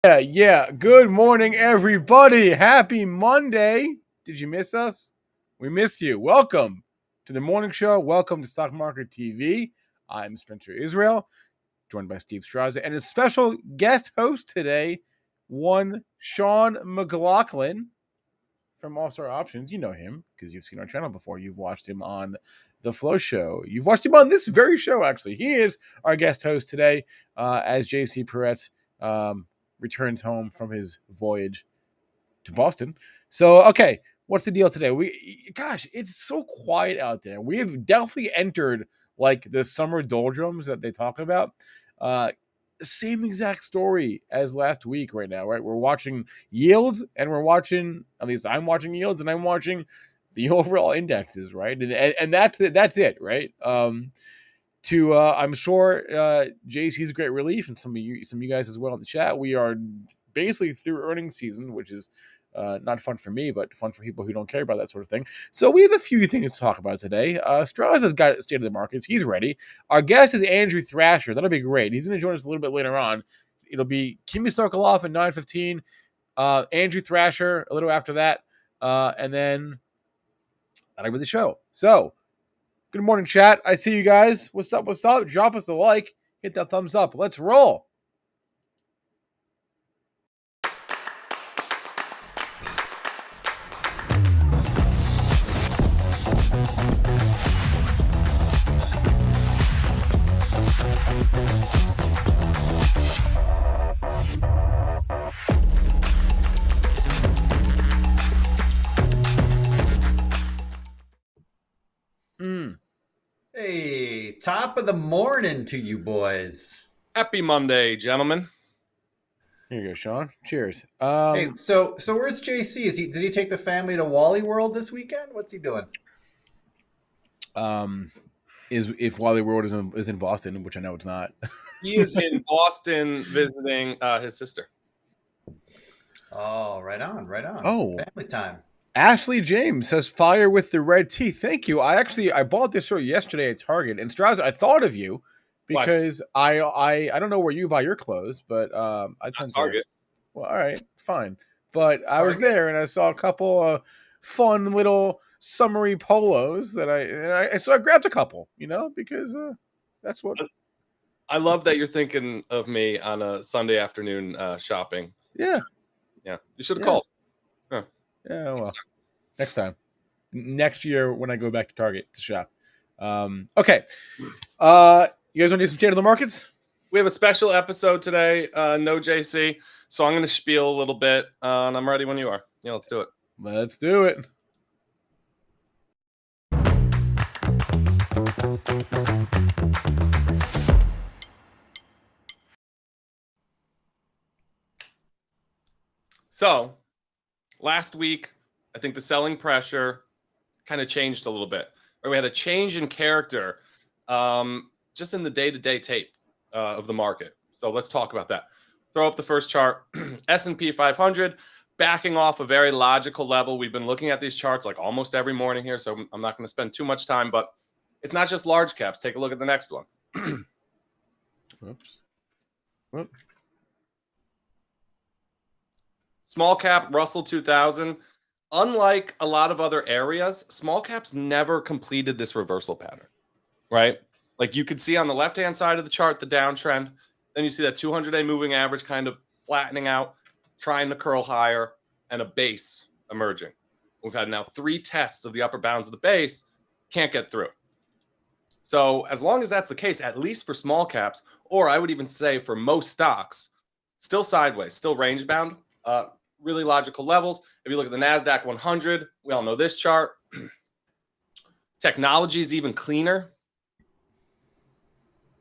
Yeah. Good morning, everybody. Happy Monday. Did you miss us? We missed you. Welcome to the morning show. Welcome to Stock Market TV. I'm Spencer Israel, joined by Steve Strazza, and a special guest host today, one Sean McLaughlin from All Star Options. You know him because you've seen our channel before. You've watched him on the Flow Show. You've watched him on this very show, actually. He is our guest host today as JC Peretz returns home from his voyage to Boston. So, okay, what's the deal today? Gosh, it's so quiet out there. We have definitely entered like the summer doldrums that they talk about. Uh, Same exact story as last week right now, right? We're watching yields and we're watching, at least I'm watching yields and I'm watching the overall indexes, right? And that's it, right? I'm sure JC's great relief, and some of you guys as well in the chat. We are basically through earnings season, which is not fun for me, but fun for people who don't care about that sort of thing. So we have a few things to talk about today. Strazza's got state of the markets. He's ready. Our guest is Andrew Thrasher. That'll be great. He's going to join us a little bit later on. It'll be Kimmy Sokoloff at 9:15. Andrew Thrasher a little after that, and then that'll be the show. So. Good morning, chat. I see you guys. What's up? What's up? Drop us a like. Hit that thumbs up. Let's roll. Hey, top of the morning to you boys. Happy Monday, gentlemen. Here you go, Sean. Cheers. Hey, so where's JC? Did he take the family to Wally World this weekend? What's he doing? If Wally World is in Boston, which I know it's not. He is in Boston visiting his sister. Oh, right on. Oh, family time. Ashley James says fire with the red tea. Thank you. I bought this shirt yesterday at Target, and Strazza, I thought of you because I don't know where you buy your clothes, but I tend to Target. Well, all right, fine. But I was there and I saw a couple fun little summery polos that so I grabbed a couple, because that's what. I love that you're thinking of me on a Sunday afternoon shopping. Yeah. You should have called. Yeah, well, next time. Next year when I go back to Target to shop. Okay. You guys want to do some state of the markets? We have a special episode today. No JC. So I'm going to spiel a little bit, and I'm ready when you are. Yeah, let's do it. Let's do it. So last week, I think the selling pressure kind of changed a little bit. Or we had a change in character just in the day-to-day tape of the market. So let's talk about that. Throw up the first chart. S&P 500 backing off a very logical level. We've been looking at these charts like almost every morning here, so I'm not going to spend too much time, but it's not just large caps. Take a look at the next one. Oops. Small cap, Russell 2000. Unlike a lot of other areas, small caps never completed this reversal pattern, right? Like you could see on the left-hand side of the chart, the downtrend. Then you see that 200-day moving average kind of flattening out, trying to curl higher, and a base emerging. We've had now 3 tests of the upper bounds of the base, can't get through. So as long as that's the case, at least for small caps, or I would even say for most stocks, still sideways, still range bound, really logical levels. If you look at the NASDAQ 100, we all know this chart. Technology is even cleaner.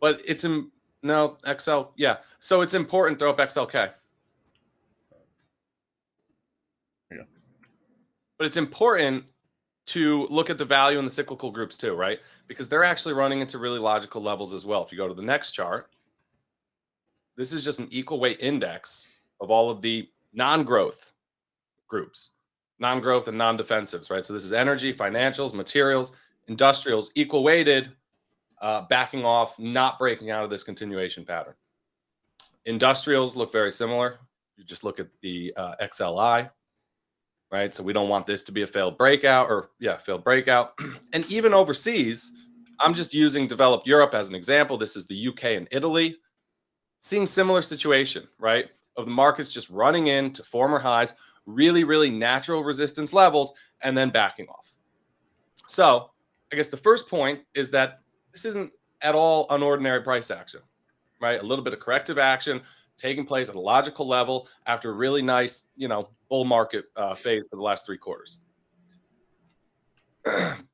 But it's XL, yeah. So it's important, throw up XLK. Yeah. But it's important to look at the value in the cyclical groups too, right? Because they're actually running into really logical levels as well. If you go to the next chart, this is just an equal weight index of all of the non-growth groups, non-growth and non-defensives, right? So this is energy, financials, materials, industrials, equal weighted, backing off, not breaking out of this continuation pattern. Industrials look very similar. You just look at the XLI, right? So we don't want this to be a failed breakout failed breakout. And even overseas, I'm just using developed Europe as an example. This is the UK and Italy. Seeing similar situation, right? Of the markets just running into former highs, really, really natural resistance levels, and then backing off. So I guess the first point is that this isn't at all unordinary price action, right? A little bit of corrective action taking place at a logical level after a really nice, bull market phase for the last 3 quarters.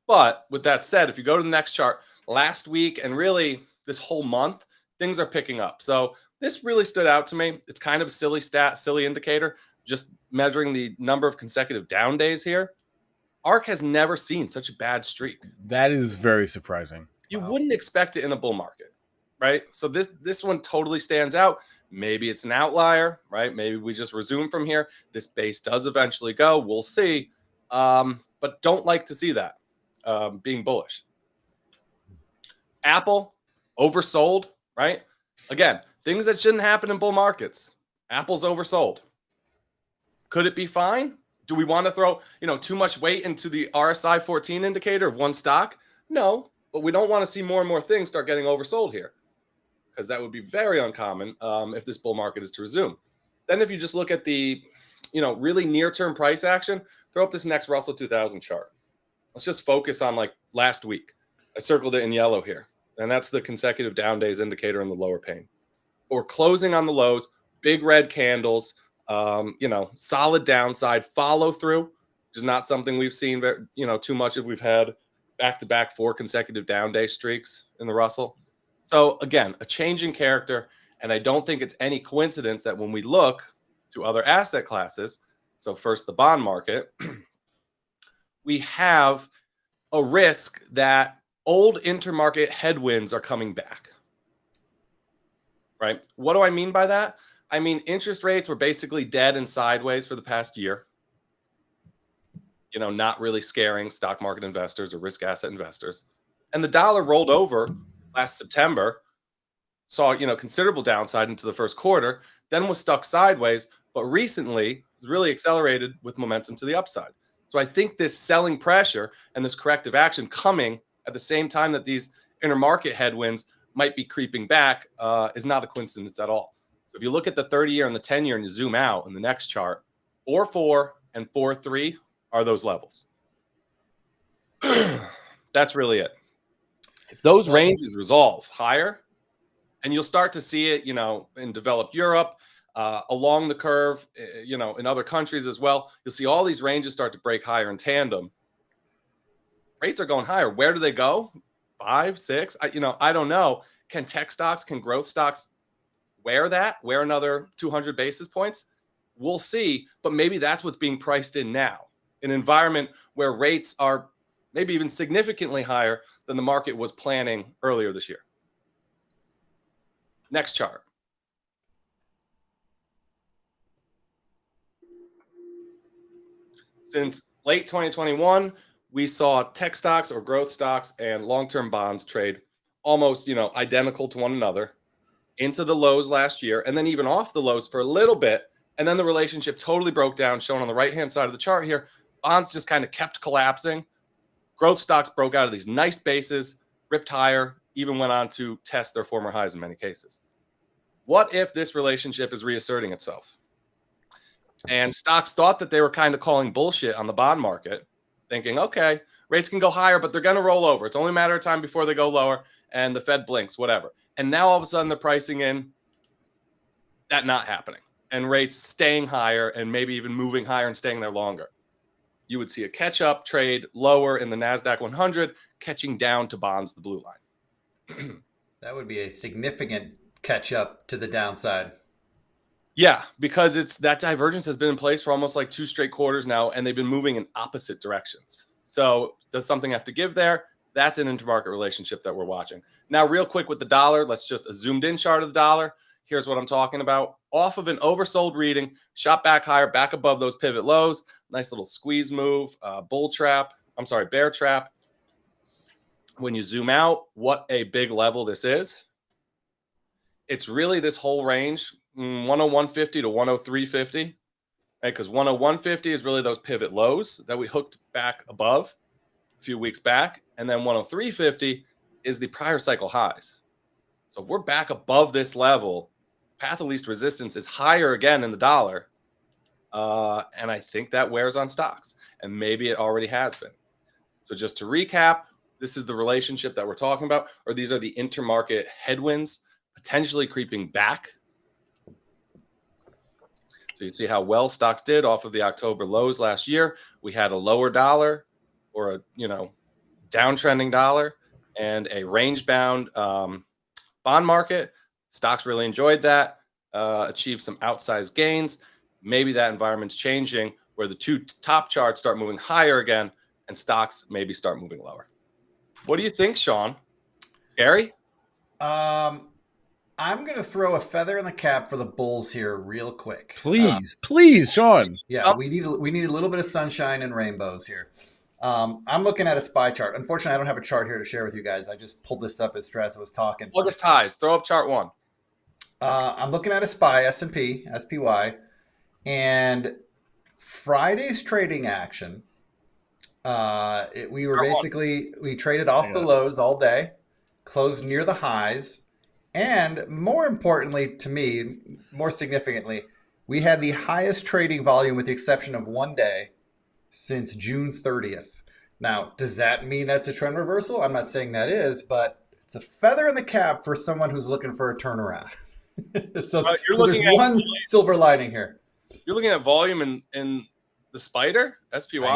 But with that said, if you go to the next chart, last week and really this whole month, things are picking up. So this really stood out to me. It's kind of a silly stat, silly indicator, just measuring the number of consecutive down days here. ARK has never seen such a bad streak. That is very surprising. You wouldn't expect it in a bull market, right? So this one totally stands out. Maybe it's an outlier, right? Maybe we just resume from here. This base does eventually go. We'll see. But don't like to see that being bullish. Apple, oversold, right? Again, things that shouldn't happen in bull markets. Apple's oversold. Could it be fine? Do we want to throw, too much weight into the RSI 14 indicator of one stock? No, but we don't want to see more and more things start getting oversold here, because that would be very uncommon if this bull market is to resume. Then if you just look at the, really near-term price action, throw up this next Russell 2000 chart. Let's just focus on like last week. I circled it in yellow here, and that's the consecutive down days indicator in the lower pane. Or closing on the lows, big red candles, solid downside, follow through, which is not something we've seen, too much if we've had back-to-back 4 consecutive down day streaks in the Russell. So again, a change in character, and I don't think it's any coincidence that when we look to other asset classes, so first the bond market, we have a risk that old intermarket headwinds are coming back, right? What do I mean by that? I mean, interest rates were basically dead and sideways for the past year, not really scaring stock market investors or risk asset investors. And the dollar rolled over last September, saw, considerable downside into the first quarter, then was stuck sideways, but recently was really accelerated with momentum to the upside. So I think this selling pressure and this corrective action coming at the same time that these intermarket headwinds might be creeping back is not a coincidence at all. So if you look at the 30-year and the 10-year and you zoom out in the next chart, 4.4 and 4.3 are those levels. That's really it. If those ranges resolve higher, and you'll start to see it, in developed Europe, along the curve, in other countries as well, you'll see all these ranges start to break higher in tandem. Rates are going higher. Where do they go? 5, 6? I don't know. Can tech stocks, can growth stocks wear another 200 basis points? We'll see, but maybe that's what's being priced in now. An environment where rates are maybe even significantly higher than the market was planning earlier this year. Next chart. Since late 2021, we saw tech stocks or growth stocks and long-term bonds trade almost, identical to one another into the lows last year, and then even off the lows for a little bit. And then the relationship totally broke down, shown on the right-hand side of the chart here. Bonds just kind of kept collapsing. Growth stocks broke out of these nice bases, ripped higher, even went on to test their former highs in many cases. What if this relationship is reasserting itself? And stocks thought that they were kind of calling bullshit on the bond market, thinking, okay, rates can go higher, but they're going to roll over. It's only a matter of time before they go lower, and the Fed blinks, whatever. And now all of a sudden they're pricing in that not happening, and rates staying higher and maybe even moving higher and staying there longer. You would see a catch-up trade lower in the NASDAQ 100, catching down to bonds, the blue line. That would be a significant catch-up to the downside. Yeah, because it's that divergence has been in place for almost like 2 straight quarters now, and they've been moving in opposite directions. So does something have to give there? That's an intermarket relationship that we're watching. Now, real quick with the dollar, let's just a zoomed-in chart of the dollar. Here's what I'm talking about. Off of an oversold reading, shot back higher, back above those pivot lows. Nice little squeeze move, bear trap. When you zoom out, what a big level this is. it's really this whole range, 101.50 to 103.50, right? Because 101.50 is really those pivot lows that we hooked back above a few weeks back. And then 103.50 is the prior cycle highs. So if we're back above this level, path of least resistance is higher again in the dollar. And I think that wears on stocks. And maybe it already has been. So just to recap, this is the relationship that we're talking about, or these are the intermarket headwinds potentially creeping back. So you see how well stocks did off of the October lows last year. We had a lower dollar, or a downtrending dollar, and a range bound bond market. Stocks really enjoyed that, achieved some outsized gains. Maybe that environment's changing where the two top charts start moving higher again and stocks maybe start moving lower. What do you think, Sean? Gary? I'm going to throw a feather in the cap for the Bulls here real quick. Please, Sean. Yeah, we need a little bit of sunshine and rainbows here. I'm looking at a SPY chart. Unfortunately, I don't have a chart here to share with you guys. I just pulled this up as Strazza was talking. August highs. Throw up chart one. I'm looking at a SPY, S&P, SPY, and Friday's trading action. We traded off the lows all day, closed near the highs. And more importantly to me, more significantly, we had the highest trading volume with the exception of one day since June 30th. Now, does that mean that's a trend reversal? I'm not saying that is, but it's a feather in the cap for someone who's looking for a turnaround. so there's one silver lining here. You're looking at volume in the spider, SPY?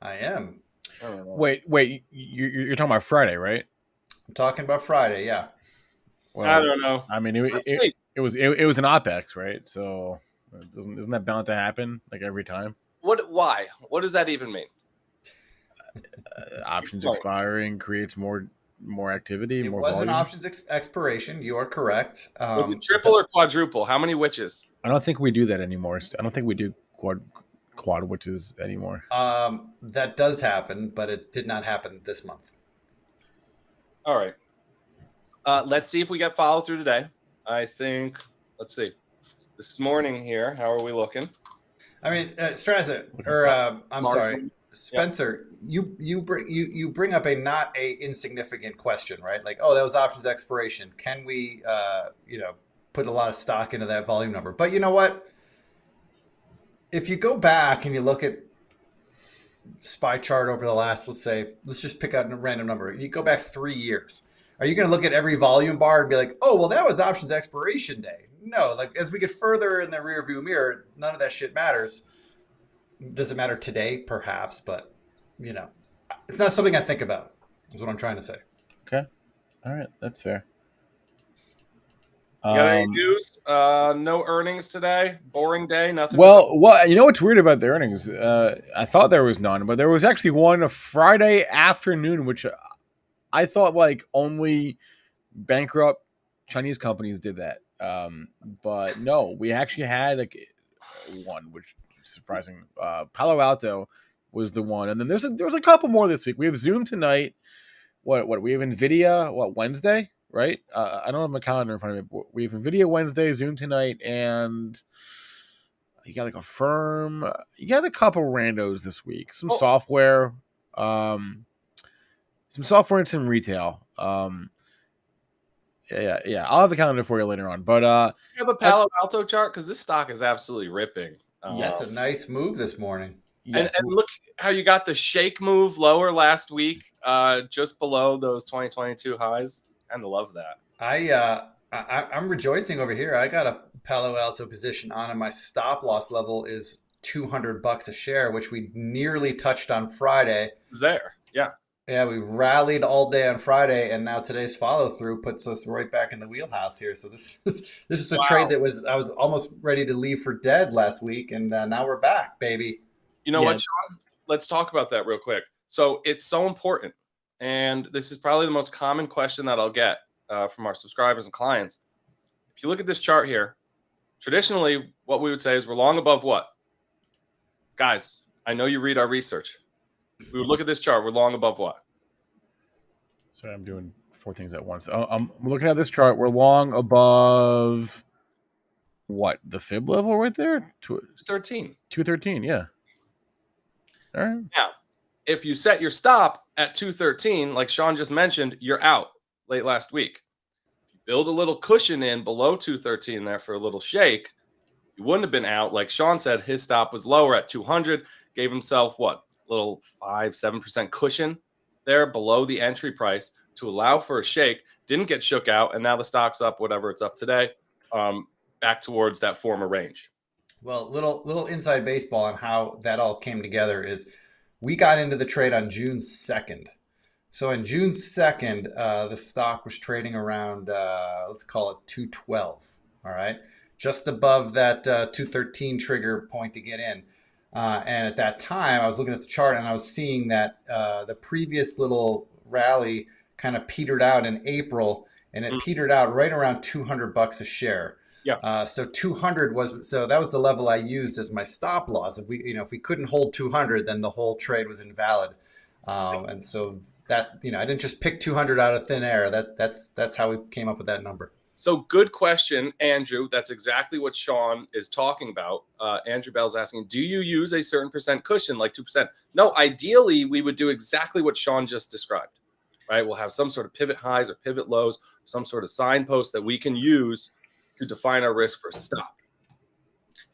I am. Wait, you're talking about Friday, right? I'm talking about Friday, yeah. Well, I don't know. I mean, it was an OPEX, right? So isn't that bound to happen like every time? Why? What does that even mean? Options expiring creates more activity. It more was volume. an options expiration. You are correct. Was it triple or quadruple? How many witches? I don't think we do that anymore. I don't think we do quad witches anymore. That does happen, but it did not happen this month. All right. Let's see if we get follow through today. I think, let's see. This morning here, how are we looking? I mean, Strazza, or I'm sorry, Spencer, you bring up a not a insignificant question, right? Like, oh, that was options expiration. Can we, put a lot of stock into that volume number? But you know what? If you go back and you look at SPY chart over the last, let's just pick out a random number. You go back 3 years. Are you going to look at every volume bar and be like, oh, well, that was options expiration day? No, like as we get further in the rear view mirror, none of that shit matters. Does it matter today? Perhaps, but it's not something I think about, is what I'm trying to say. Okay. All right. That's fair. You got any news? No earnings today. Boring day. Nothing. Well, you know what's weird about the earnings? I thought there was none, but there was actually one Friday afternoon, which I thought like only bankrupt Chinese companies did that. But no, we actually had one, which is surprising. Palo Alto was the one, and then there was a couple more this week. We have Zoom tonight. What we have NVIDIA? Wednesday, right? I don't have my calendar in front of me. But we have NVIDIA Wednesday, Zoom tonight, and you got like a firm. You got a couple randos this week. Some software. Some software and some retail. Yeah. I'll have a calendar for you later on. But you have a Palo Alto chart because this stock is absolutely ripping. That's a nice move this morning. Yes. And look how you got the shake move lower last week, just below those 2022 highs. Kind of love that. I'm rejoicing over here. I got a Palo Alto position on, and my stop loss level is $200 a share, which we nearly touched on Friday. It's there, yeah. Yeah, we rallied all day on Friday, and now today's follow through puts us right back in the wheelhouse here. So this is a trade that I was almost ready to leave for dead last week, and now we're back, baby. You know what, Sean? Let's talk about that real quick. So it's so important, and this is probably the most common question that I'll get from our subscribers and clients. If you look at this chart here, traditionally, what we would say is we're long above what? Guys, I know you read our research. We would look at this chart. We're long above what? Sorry, I'm doing 4 things at once. I'm looking at this chart. We're long above what, the fib level right there? 13. 213. Yeah. All right. Now, if you set your stop at 213, like Sean just mentioned, you're out late last week. If you build a little cushion in below 213 there for a little shake, you wouldn't have been out. Like Sean said, his stop was lower at 200, gave himself what, little 5-7% cushion there below the entry price to allow for a shake. Didn't get shook out, and now the stock's up, whatever it's up today, back towards that former range. Well, little inside baseball on how that all came together is we got into the trade on June 2nd. So on June 2nd, the stock was trading around, let's call it 212. All right. Just above that 213 trigger point to get in. And at that time, I was looking at the chart and I was seeing that the previous little rally kind of petered out in April, and it petered out right around $200 a share. Yeah. So 200 that was the level I used as my stop loss. If we couldn't hold 200, then the whole trade was invalid. And so that, I didn't just pick 200 out of thin air. That's how we came up with that number. So good question, Andrew. That's exactly what Sean is talking about. Andrew Bell's asking, do you use a certain percent cushion, like 2%? No, ideally, we would do exactly what Sean just described, right? We'll have some sort of pivot highs or pivot lows, some sort of signpost that we can use to define our risk for a stop.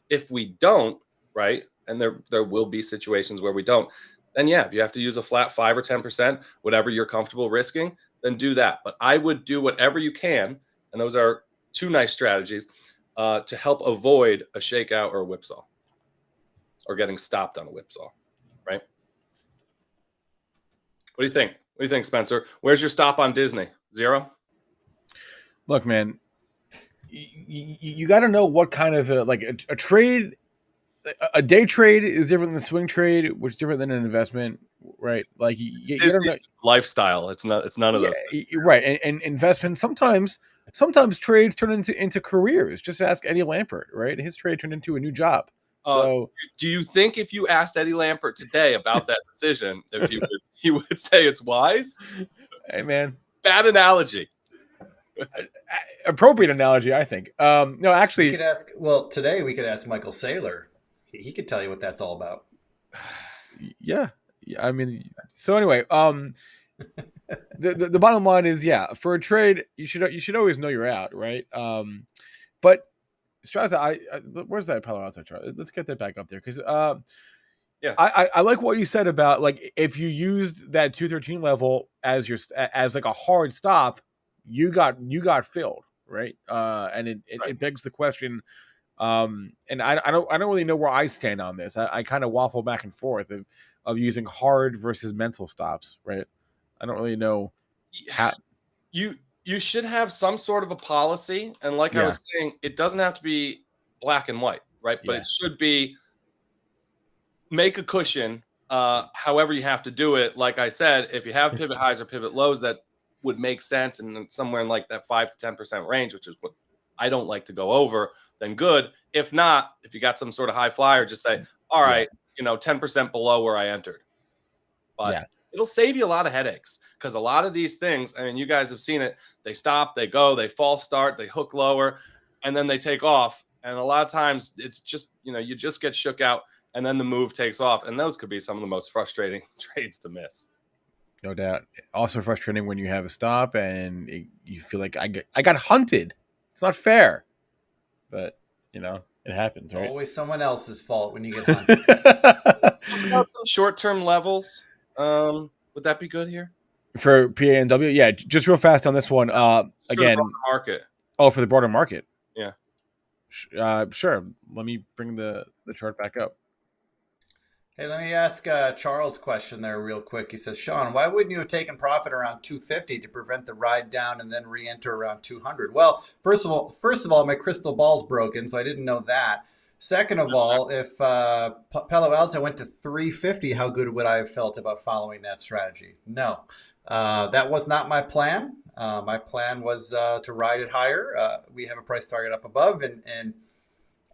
If we don't, right, and there will be situations where we don't, then yeah, if you have to use a flat 5 or 10%, whatever you're comfortable risking, then do that. But I would do whatever you can, and those are 2 nice strategies to help avoid a shakeout or a whipsaw or getting stopped on a whipsaw, right? What do you think? What do you think, Spencer? Where's your stop on Disney? 0? Look, man, you got to know what kind of a trade, a day trade is different than a swing trade, which is different than an investment, right? Like you don't know. Lifestyle. It's none of those things. Right. And investment, sometimes trades turn into careers. Just ask Eddie Lampert, right? His trade turned into a new job. So do you think if you asked Eddie Lampert today about that decision, if he would say it's wise? Hey, man. Bad analogy. Appropriate analogy, I think. No, actually, today we could ask Michael Saylor. He could tell you what that's all about. Yeah. I mean, so anyway, the bottom line is, yeah, for a trade, you should always know you're out, right? But Strazza, where's that Palo Alto chart? Let's get that back up there, because yeah, I like what you said about, like, if you used that 213 level as like a hard stop, you got filled, right? And it begs the question. And I don't really know where I stand on this. I kind of waffle back and forth of using hard versus mental stops, right? I don't really know how. You should have some sort of a policy, and like I was saying, it doesn't have to be black and white, right? But it should be make a cushion. However you have to do it. Like I said, if you have pivot highs or pivot lows, that would make sense, and somewhere in like that 5 to 10% range, which is what I don't like to go over, then good. If not, if you got some sort of high flyer, just say, all right, 10% below where I entered. But it'll save you a lot of headaches, because a lot of these things, I mean, you guys have seen it. They stop, they go, they false start, they hook lower, and then they take off. And a lot of times it's just, you just get shook out, and then the move takes off. And those could be some of the most frustrating trades to miss. No doubt. Also frustrating when you have a stop and you feel like I got hunted. It's not fair, but it happens, right? Always someone else's fault when you get hunted. Some short-term levels. Would that be good here for PANW? Yeah, just real fast on this one. Again, for the market. Oh, for the broader market. Yeah. Sure. Let me bring the chart back up. Hey, let me ask Charles a question there real quick. He says, Sean, why wouldn't you have taken profit around 250 to prevent the ride down and then re-enter around 200? Well, first of all, my crystal ball's broken, so I didn't know that. Second of all, if Palo Alto went to 350, how good would I have felt about following that strategy? No, that was not my plan. My plan was to ride it higher. We have a price target up above, and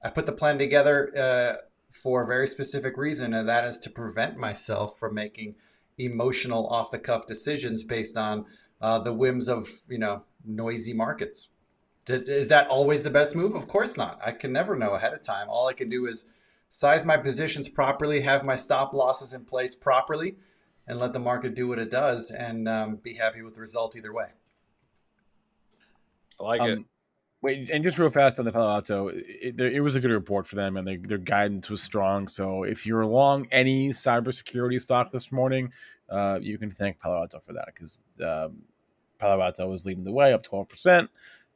I put the plan together for a very specific reason, and that is to prevent myself from making emotional, off-the-cuff decisions based on the whims of noisy markets. Is that always the best move? Of course not. I can never know ahead of time. All I can do is size my positions properly, have my stop losses in place properly, and let the market do what it does, and be happy with the result either way. I like it. Wait, and just real fast on the Palo Alto, it was a good report for them, and their guidance was strong. So if you're along any cybersecurity stock this morning, you can thank Palo Alto for that, because Palo Alto was leading the way, up 12%,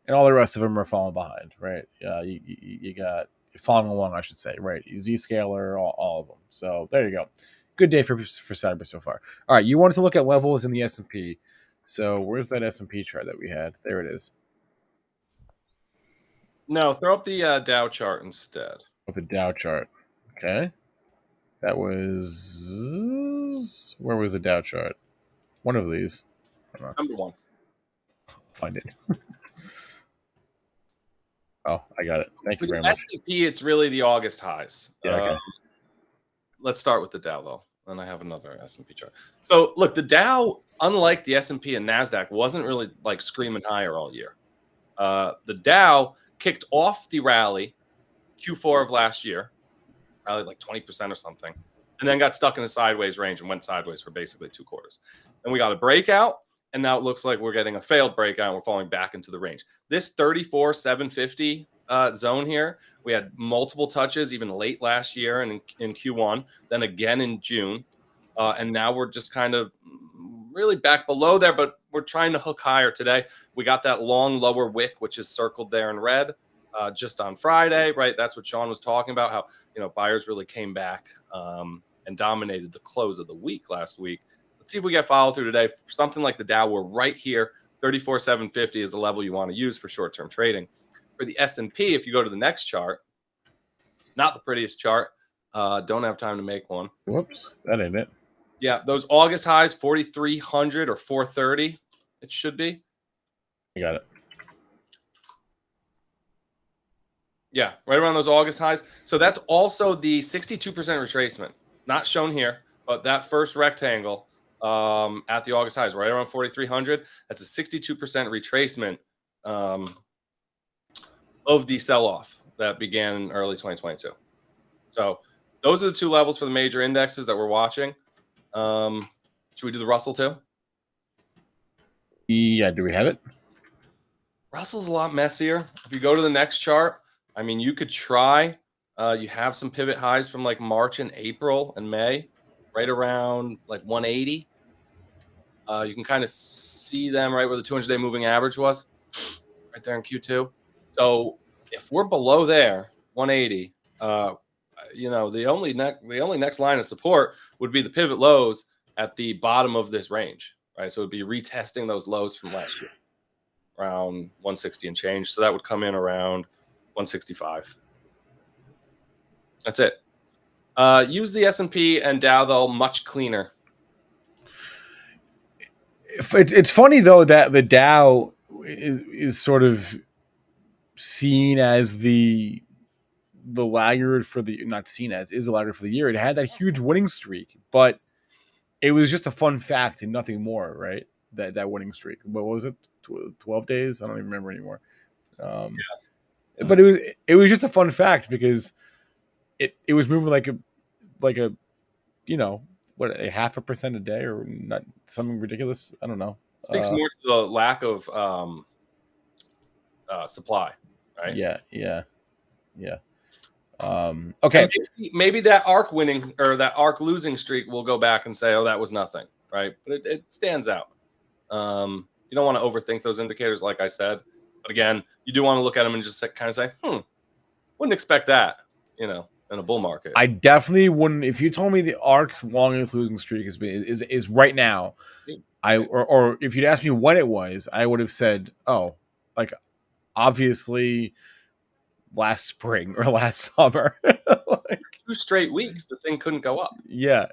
and all the rest of them are falling behind, right? You got following along, I should say, right? Zscaler, all of them. So there you go. Good day for cyber so far. All right, you wanted to look at levels in the S&P. So where's that S&P chart that we had? There it is. No, throw up the Dow chart instead. With the Dow chart. Okay. That was... Where was the Dow chart? One of these. Number one. Find it. Oh, I got it. Thank you For very the much. S&P, it's really the August highs. Yeah, okay. Let's start with the Dow, though. And I have another S&P chart. So, look, the Dow, unlike the S&P and NASDAQ, wasn't really like screaming higher all year. The Dow kicked off the rally Q4 of last year, rallied like 20% or something, and then got stuck in a sideways range and went sideways for basically 2 quarters. And we got a breakout, and now it looks like we're getting a failed breakout, and we're falling back into the range. This 34,750 zone here, we had multiple touches even late last year and in Q1, then again in June, and now we're just kind of really back below there, but we're trying to hook higher today. We got that long lower wick, which is circled there in red, just on Friday, right? That's what Sean was talking about, how buyers really came back and dominated the close of the week last week. Let's see if we get follow through today. For something like the Dow, we're right here. 34,750 is the level you want to use for short-term trading. For the S&P, if you go to the next chart, not the prettiest chart, don't have time to make one. Whoops, that ain't it. Yeah, those August highs, 4,300 or 430, it should be. I got it. Yeah, right around those August highs. So that's also the 62% retracement. Not shown here, but that first rectangle at the August highs, right around 4,300. That's a 62% retracement of the sell-off that began in early 2022. So those are the 2 levels for the major indexes that we're watching. Should we do the Russell too? Yeah, do we have it? Russell's a lot messier. If you go to the next chart, I mean, you could try. You have some pivot highs from like March and April and May, right around like 180. You can kind of see them right where the 200-day moving average was, right there in Q2. So if we're below there, 180, the only next line of support would be the pivot lows at the bottom of this range, right? So it'd be retesting those lows from last year, around 160 and change. So that would come in around 165. That's it. Use the S&P and Dow, though, much cleaner. It's funny, though, that the Dow is sort of seen as the laggard for the, not seen as, is a laggard for the year. It had that huge winning streak, but it was just a fun fact and nothing more, right? That winning streak. What was it? 12 days? I don't even remember anymore. But it was just a fun fact because it was moving like a what, 0.5% a day or not, something ridiculous. I don't know. Speaks more to the lack of supply, right? Yeah. Okay. Maybe that ARC winning or that ARC losing streak will go back and say, oh, that was nothing, right? But it stands out. You don't want to overthink those indicators, like I said. But again, you do want to look at them and just kind of say, wouldn't expect that, in a bull market. I definitely wouldn't. If you told me the ARC's longest losing streak is right now, or if you'd asked me when it was, I would have said, oh, like obviously last spring or last summer. Like, 2 straight weeks, the thing couldn't go up. Yeah.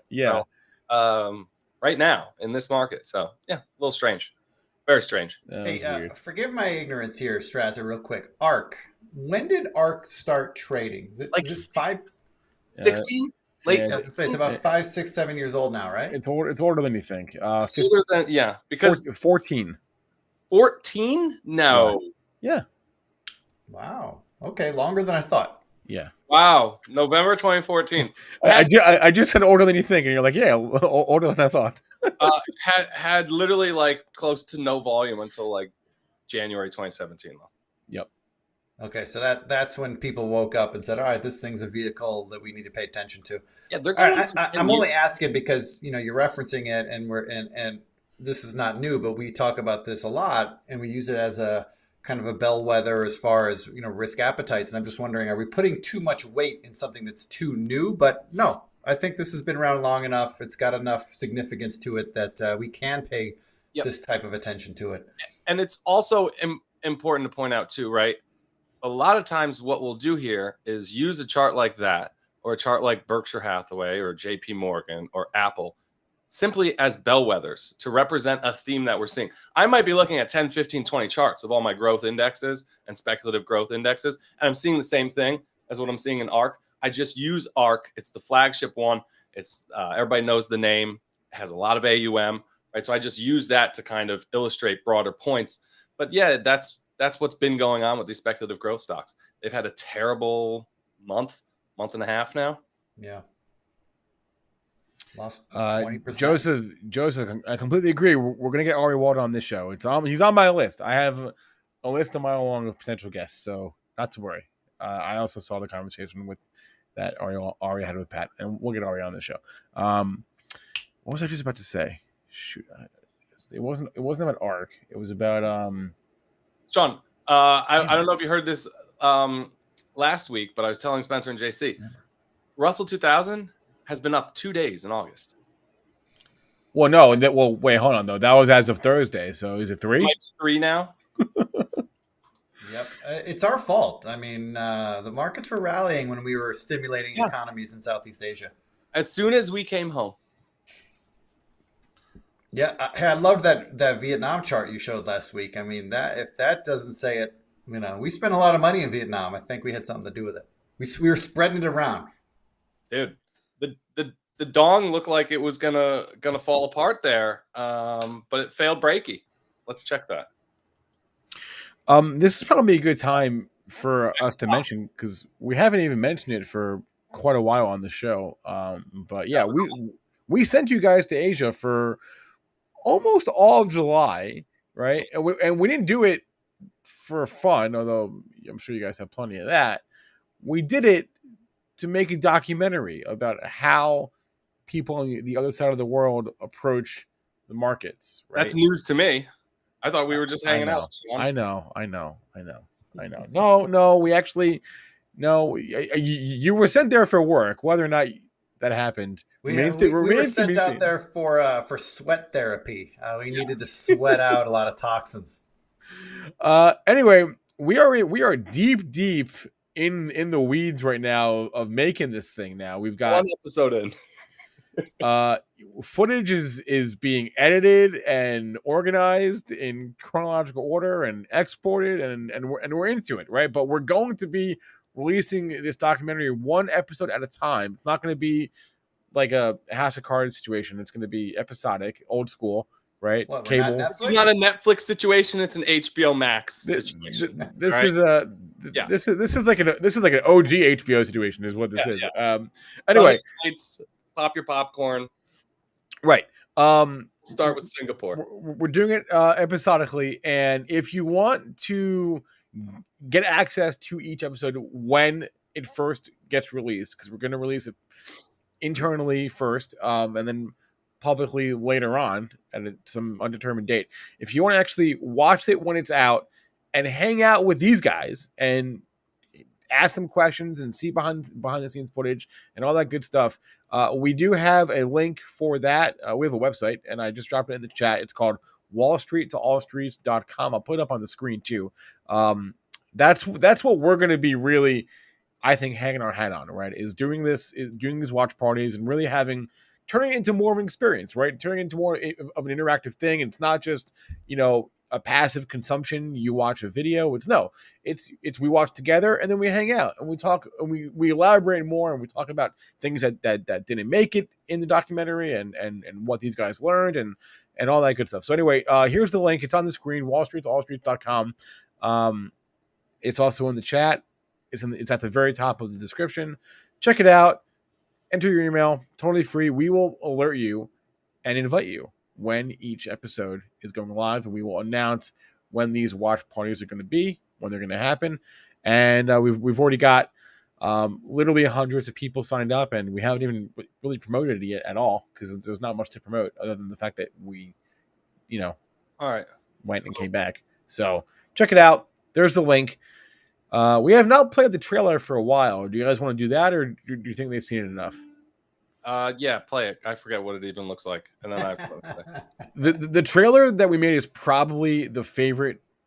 So, right now in this market. So yeah, a little strange. Very strange. Hey, forgive my ignorance here, Strazza, real quick. ARC. When did ARC start trading? Is it 16? Late And I was gonna say it's 16? about 5, 6, 7 years old now, right? it's older than you think. It's older than, yeah, because 14. 14? No. Yeah. Wow. Okay, longer than I thought. Yeah. Wow. November 2014. I just said older than you think, and you're like, yeah, older than I thought. Had literally like close to no volume until like January 2017. Yep. Okay, so that's when people woke up and said, "All right, this thing's a vehicle that we need to pay attention to." Yeah, they're All going. right, I'm only asking because you're referencing it, and and this is not new, but we talk about this a lot, and we use it as a kind of a bellwether as far as risk appetites. And I'm just wondering, are we putting too much weight in something that's too new? But no, I think this has been around long enough. It's got enough significance to it that we can pay this type of attention to it. And it's also important to point out too, right? A lot of times what we'll do here is use a chart like that or a chart like Berkshire Hathaway or JP Morgan or Apple simply as bellwethers to represent a theme that we're seeing. I might be looking at 10, 15, 20 charts of all my growth indexes and speculative growth indexes, and I'm seeing the same thing as what I'm seeing in ARK. I just use ARK. It's the flagship one. It's everybody knows the name. It has a lot of AUM, right? So I just use that to kind of illustrate broader points. But yeah, that's what's been going on with these speculative growth stocks. They've had a terrible month and a half now. Yeah. Lost 20%. Joseph, I completely agree. We're going to get Ari Wald on this show. He's on my list. I have a list a mile long of potential guests, so not to worry. I also saw the conversation with that Ari had with Pat, and we'll get Ari on the show. What was I just about to say? Shoot, it wasn't about ARK. It was about Sean. I don't know if you heard this last week, but I was telling Spencer and JC, Russell 2000 has been up 2 days in August. Well, no, wait, hold on though. That was as of Thursday, so is it 3? It might be 3 now. Yep, it's our fault. I mean, the markets were rallying when we were stimulating economies in Southeast Asia. As soon as we came home. Yeah, I love that Vietnam chart you showed last week. I mean, if that doesn't say it, we spent a lot of money in Vietnam. I think we had something to do with it. We were spreading it around. Dude, the dong looked like it was gonna fall apart there, but it failed breaky. Let's check that. This is probably a good time for us to mention because we haven't even mentioned it for quite a while on the show. But yeah, we sent you guys to Asia for almost all of July, right? And we didn't do it for fun, although I'm sure you guys have plenty of that. We did it to make a documentary about how people on the other side of the world approach the markets. Right? That's news to me. I thought we were just hanging out. I know. No, we actually, you were sent there for work. Whether or not that happened, we were sent out there for sweat therapy. We needed to sweat out a lot of toxins. Anyway, we are deep in the weeds right now of making this thing. Now we've got 1 episode in. Footage is being edited and organized in chronological order and exported and we're into it, right? But we're going to be releasing this documentary 1 episode at a time. It's not going to be like a House of Cards situation. It's going to be episodic, old school, right? What, Cable. This is not a Netflix situation. It's an HBO Max situation. This is like an OG HBO situation, is what this is. Yeah. Anyway, pop your popcorn. Right. Start with Singapore. We're doing it episodically, and if you want to get access to each episode when it first gets released, because we're going to release it internally first, and then publicly later on at some undetermined date. If you want to actually watch it when it's out and hang out with these guys and ask them questions and see behind the scenes footage and all that good stuff, we do have a link for that. We have a website, and I just dropped it in the chat. It's called wallstreettoallstreets.com. I'll put it up on the screen too. That's what we're going to be really, I think, hanging our hat on, right? Is doing these watch parties and really turning it into more of an experience, right? Turning it into more of an interactive thing. It's not just, a passive consumption. You watch a video. It's we watch together and then we hang out and we talk and we elaborate more and we talk about things that didn't make it in the documentary and what these guys learned and all that good stuff. So anyway, here's the link. It's on the screen, wallstreetallstreets.com. It's also in the chat. It's at the very top of the description. Check it out. Enter your email, totally free. We will alert you and invite you when each episode is going live, and we will announce when these watch parties are going to be, when they're going to happen. And we've already got literally hundreds of people signed up, and we haven't even really promoted it yet at all because there's not much to promote other than the fact that we, all right, went and came back. So check it out. There's the link. We have not played the trailer for a while. Do you guys want to do that, or do you think they've seen it enough? Yeah, play it. I forget what it even looks like, and then the trailer that we made is probably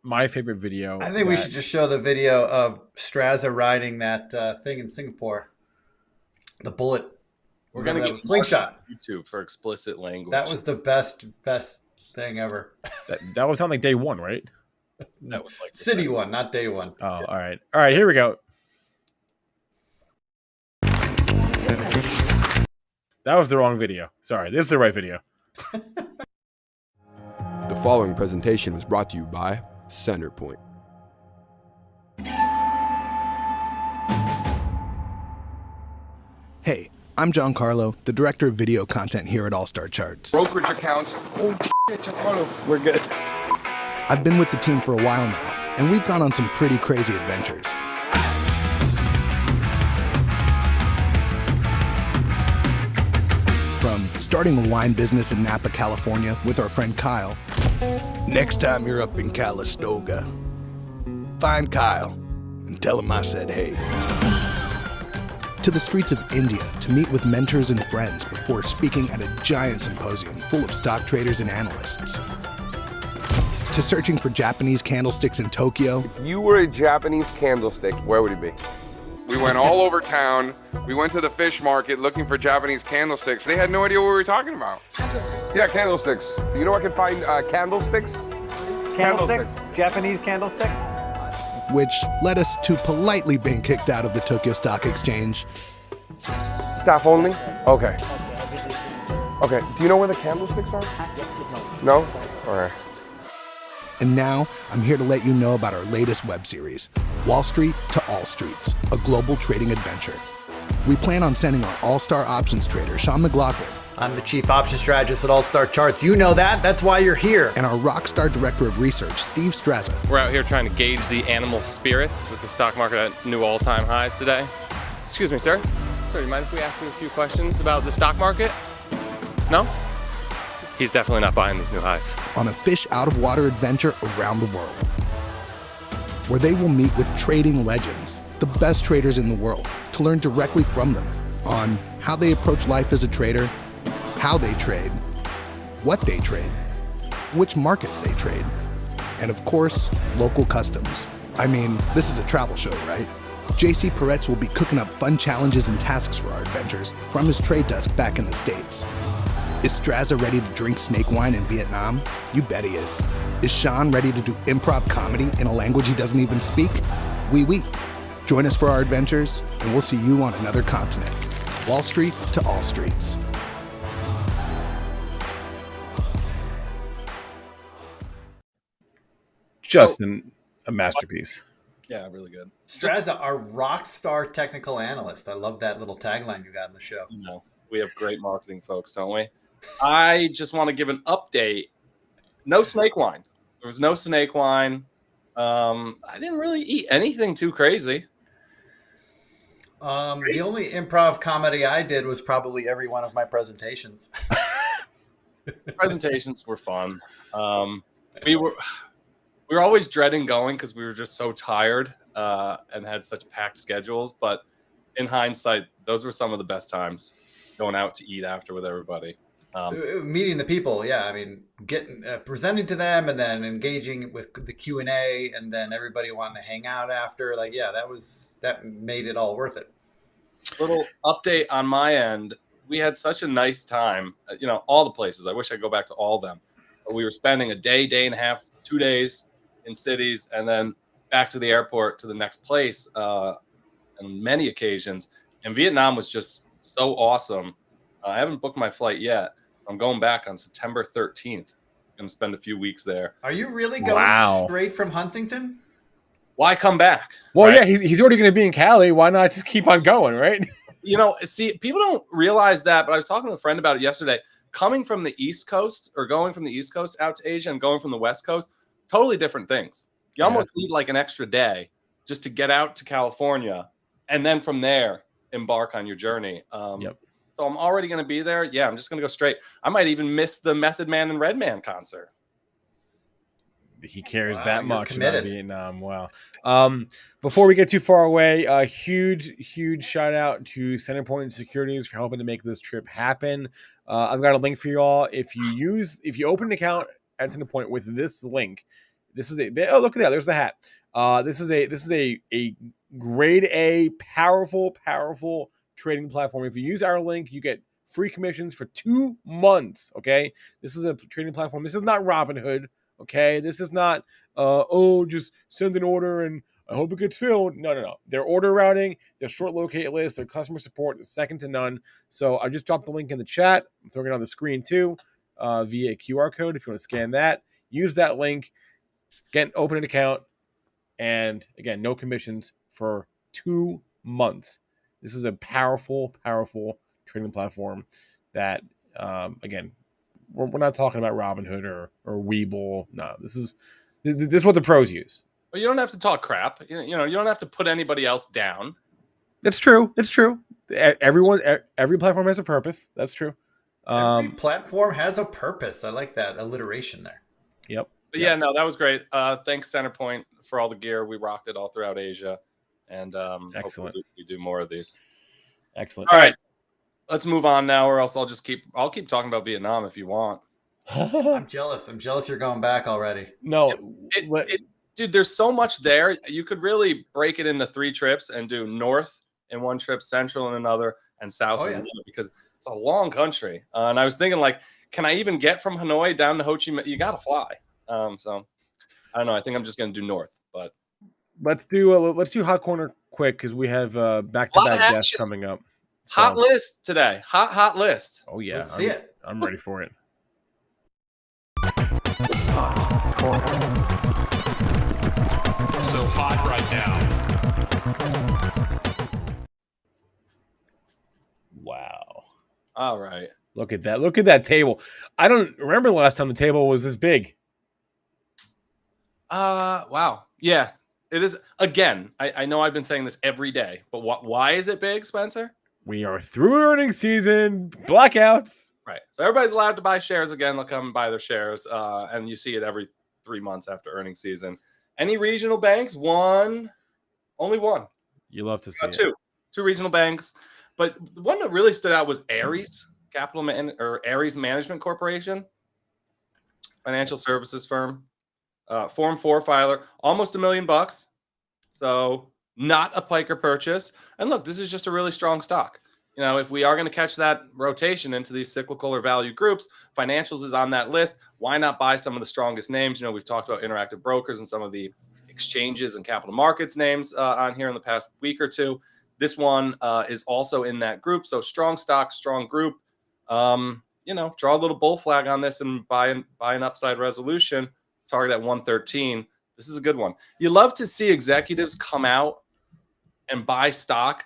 my favorite video. I think we should just show the video of Strazza riding that thing in Singapore. The bullet. We're gonna get slingshot YouTube for explicit language. That was the best thing ever. that was on like day one, right? That was like City one, not day one. Oh, all right. Here we go. That was the wrong video. Sorry, this is the right video. The following presentation was brought to you by Centerpoint. Hey, I'm John Carlo, the director of video content here at All Star Charts. Brokerage accounts. Oh, shit, Carlo. We're good. I've been with the team for a while now, and we've gone on some pretty crazy adventures. From starting a wine business in Napa, California with our friend Kyle. Next time you're up in Calistoga, find Kyle and tell him I said hey. To the streets of India to meet with mentors and friends before speaking at a giant symposium full of stock traders and analysts. To searching for Japanese candlesticks in Tokyo. If you were a Japanese candlestick, where would it be? We went all over town. We went to the fish market looking for Japanese candlesticks. They had no idea what we were talking about. Yeah, candlesticks. You know I can find candlesticks? Candlesticks? Japanese candlesticks? Which led us to politely being kicked out of the Tokyo Stock Exchange. Staff only? Okay. Okay, do you know where the candlesticks are? No? All right. And now, I'm here to let you know about our latest web series, Wall Street to All Streets, a global trading adventure. We plan on sending our all-star options trader, Sean McLaughlin. I'm the chief option strategist at All Star Charts. You know that. That's why you're here. And our rock star director of research, Steve Strazza. We're out here trying to gauge the animal spirits with the stock market at new all-time highs today. Excuse me, sir. Sir, do you mind if we ask you a few questions about the stock market? No? He's definitely not buying these new highs. On a fish out of water adventure around the world, where they will meet with trading legends, the best traders in the world, to learn directly from them on how they approach life as a trader, how they trade, what they trade, which markets they trade, and of course, local customs. I mean, this is a travel show, right? JC Peretz will be cooking up fun challenges and tasks for our adventures from his trade desk back in the States. Is Strazza ready to drink snake wine in Vietnam? You bet he is. Is Sean ready to do improv comedy in a language he doesn't even speak? Oui, oui. Join us for our adventures, and we'll see you on another continent. Wall Street to all streets. Just a masterpiece. Yeah, really good. Strazza, our rock star technical analyst. I love that little tagline you got in the show. No, we have great marketing folks, don't we? I just want to give an update. No snake wine. There was no snake wine. I didn't really eat anything too crazy. The only improv comedy I did was probably every one of my presentations. Presentations were fun. We were always dreading going because we were just so tired and had such packed schedules. But in hindsight, those were some of the best times, going out to eat after with everybody. Meeting the people, yeah. I mean, getting presenting to them, and then engaging with the Q&A, and then everybody wanting to hang out after. Like, yeah, that made it all worth it. Little update on my end. We had such a nice time. All the places. I wish I could go back to all of them. But we were spending a day and a half 2 days in cities, and then back to the airport to the next place on many occasions. And Vietnam was just so awesome. I haven't booked my flight yet. I'm going back on September 13th. I'm going to spend a few weeks there. Are you really going straight from Huntington? Why come back? Well, right? Yeah, he's already going to be in Cali. Why not just keep on going, right? See, people don't realize that, but I was talking to a friend about it yesterday. Coming from the East Coast or going from the East Coast out to Asia and going from the West Coast, totally different things. You almost need like an extra day just to get out to California and then from there embark on your journey. So I'm already going to be there. Yeah, I'm just going to go straight. I might even miss the Method Man and Redman concert. He cares that much about Vietnam. Wow. Before we get too far away, a huge shout out to Centerpoint Securities for helping to make this trip happen. I've got a link for you all. If you open an account at Centerpoint with this link, this is look at that. There's the hat. This is a grade A, powerful trading platform. If you use our link, you get free commissions for 2 months. Okay. This is a trading platform. This is not Robinhood. Okay, this is not, just send an order and I hope it gets filled. No. Their order routing, their short locate list, their customer support is second to none. So I just dropped the link in the chat. I'm throwing it on the screen too via a QR code if you want to scan that. Use that link, open an account, and again, no commissions for 2 months. This is a powerful trading platform that, again, we're not talking about Robinhood or Webull. No, this is what the pros use. Well, you don't have to talk crap. You don't have to put anybody else down. It's true. Every platform has a purpose. That's true. Every platform has a purpose. I like that alliteration there. Yep. But yeah, no, that was great. Thanks Centerpoint for all the gear. We rocked it all throughout Asia, and excellent. We do more of these. Excellent. All right. Let's move on now, or else I'll keep talking about Vietnam if you want. I'm jealous. You're going back already. No, dude, there's so much there. You could really break it into 3 trips and do north in one trip, central in another, and south in another, because it's a long country. And I was thinking, like, can I even get from Hanoi down to Ho Chi Minh? You got to fly. So I don't know. I think I'm just going to do north, but let's do Hot Corner quick because we have back-to-back guests coming up. So. Hot list today. Hot list. Oh yeah, let's see it. I'm ready for it. Hot Corner. So hot right now. Wow. All right. Look at that. Look at that table. I don't remember the last time the table was this big. Wow. Yeah, it is. Again, I know I've been saying this every day, but why is it big, Spencer? We are through earnings season, blackouts. Right. So everybody's allowed to buy shares again. They'll come and buy their shares. And you see it every 3 months after earnings season. Any regional banks? Only one. You love to see it. Two regional banks. But the one that really stood out was Ares Ares Management Corporation, financial services firm, Form 4 filer, almost $1 million. So not a piker purchase. And look, this is just a really strong stock. If we are going to catch that rotation into these cyclical or value groups, financials is on that list. Why not buy some of the strongest names? We've talked about Interactive Brokers and some of the exchanges and capital markets names on here in the past week or two. This one is also in that group. So strong stock, strong group. Draw a little bull flag on this and buy an upside resolution. Target at 113. This is a good one. You love to see executives come out and buy stock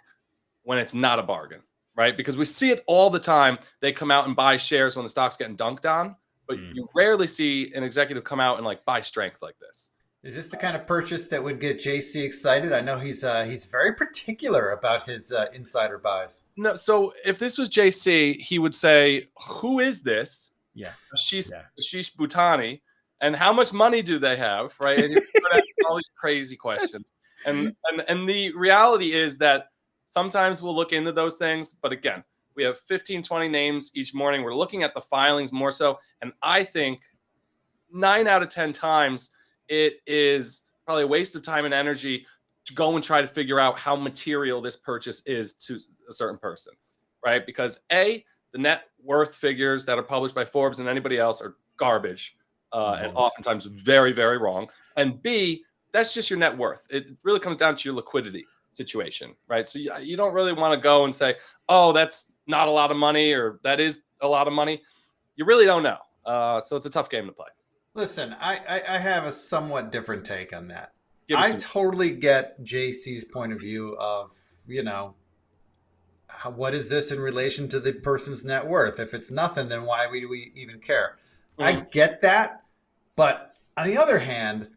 when it's not a bargain, right? Because we see it all the time. They come out and buy shares when the stock's getting dunked on, but you rarely see an executive come out and like buy strength like this. Is this the kind of purchase that would get JC excited? I know he's very particular about his insider buys. No, so if this was JC, he would say, "Who is this?" Yeah, Ashish Bhutani, and how much money do they have? Right, and he would ask all these crazy questions. And the reality is that sometimes we'll look into those things, but again, we have 15, 20 names each morning. We're looking at the filings more so, and I think 9 out of 10 times it is probably a waste of time and energy to go and try to figure out how material this purchase is to a certain person, right? Because the net worth figures that are published by Forbes and anybody else are garbage. and oftentimes very, very wrong. And B, that's just your net worth. It really comes down to your liquidity situation, right? So you don't really want to go and say, oh, that's not a lot of money or that is a lot of money. You really don't know. So it's a tough game to play. Listen, I have a somewhat different take on that. Give it I to me. totally get JC's point of view of, what is this in relation to the person's net worth? If it's nothing, then why do we even care? I get that. But on the other hand,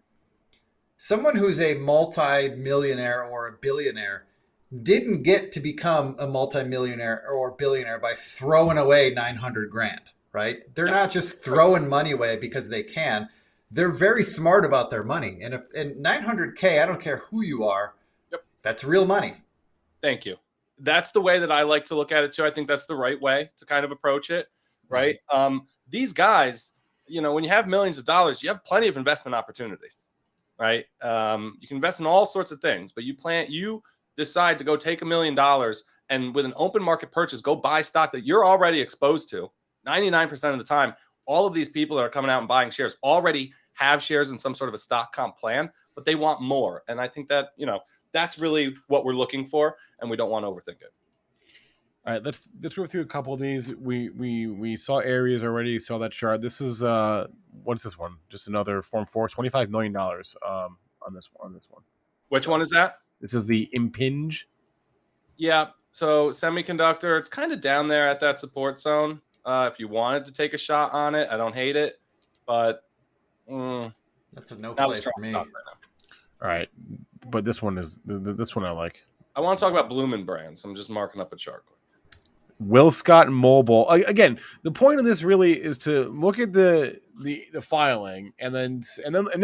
someone who's a multi-millionaire or a billionaire didn't get to become a multi-millionaire or billionaire by throwing away 900 grand, right? They're not just throwing money away because they can. They're very smart about their money. And 900K, I don't care who you are, that's real money. Thank you. That's the way that I like to look at it too. I think that's the right way to kind of approach it, right? These guys, when you have millions of dollars, you have plenty of investment opportunities, right? You can invest in all sorts of things, but you decide to go take $1 million and with an open market purchase, go buy stock that you're already exposed to. 99% of the time, all of these people that are coming out and buying shares already have shares in some sort of a stock comp plan, but they want more. And I think that, that's really what we're looking for, and we don't want to overthink it. All right, let's go through a couple of these. We saw areas already, saw that chart. This is what's this one? Just another Form 4, $25 million on this one. Which one is that? This is the Impinge. Yeah, so semiconductor, it's kind of down there at that support zone. If you wanted to take a shot on it, I don't hate it, but that's a no play for me. All right, but this one is this one I like. I want to talk about Bloomin' Brands. I'm just marking up a chart. Will Scott Mobile. Again, the point of this really is to look at the filing and then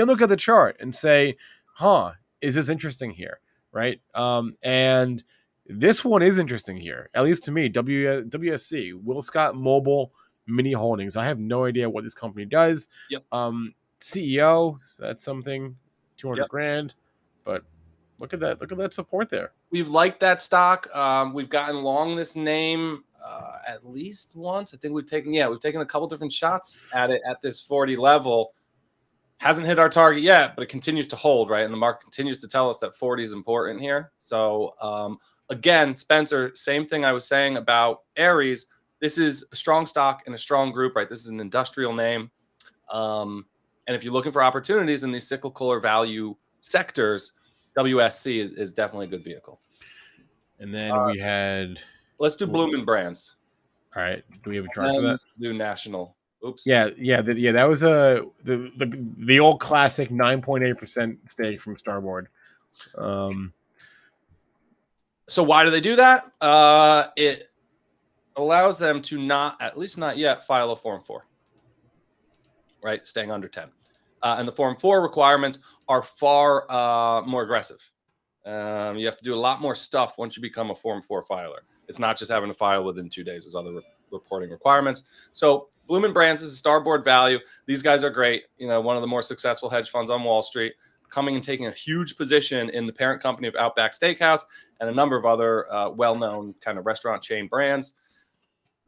look at the chart and say, is this interesting here, right? And this one is interesting here, at least to me. WSC, Will Scott Mobile Mini Holdings. I have no idea what this company does. Yep. CEO, so that's something, 200 grand, but look at that. Look at that support there. We've liked that stock. We've gotten long this name at least once. I think we've taken a couple different shots at it at this 40 level. Hasn't hit our target yet, but it continues to hold, right? And the market continues to tell us that 40 is important here. So again, Spencer, same thing I was saying about Ares. This is a strong stock and a strong group, right? This is an industrial name. And if you're looking for opportunities in these cyclical or value sectors, WSC is definitely a good vehicle. And then we had... Let's do Bloomin' Brands. All right. Do we have a chart for that? Do national. Oops. Yeah. That was the old classic 9.8% stake from Starboard. So why do they do that? It allows them to at least not yet, file a Form 4. Right, staying under 10. And the Form 4 requirements are far more aggressive. You have to do a lot more stuff once you become a Form 4 filer. It's not just having to file within 2 days. There's other reporting requirements. So Bloomin' Brands is a Starboard value. These guys are great. One of the more successful hedge funds on Wall Street, coming and taking a huge position in the parent company of Outback Steakhouse and a number of other well-known kind of restaurant chain brands.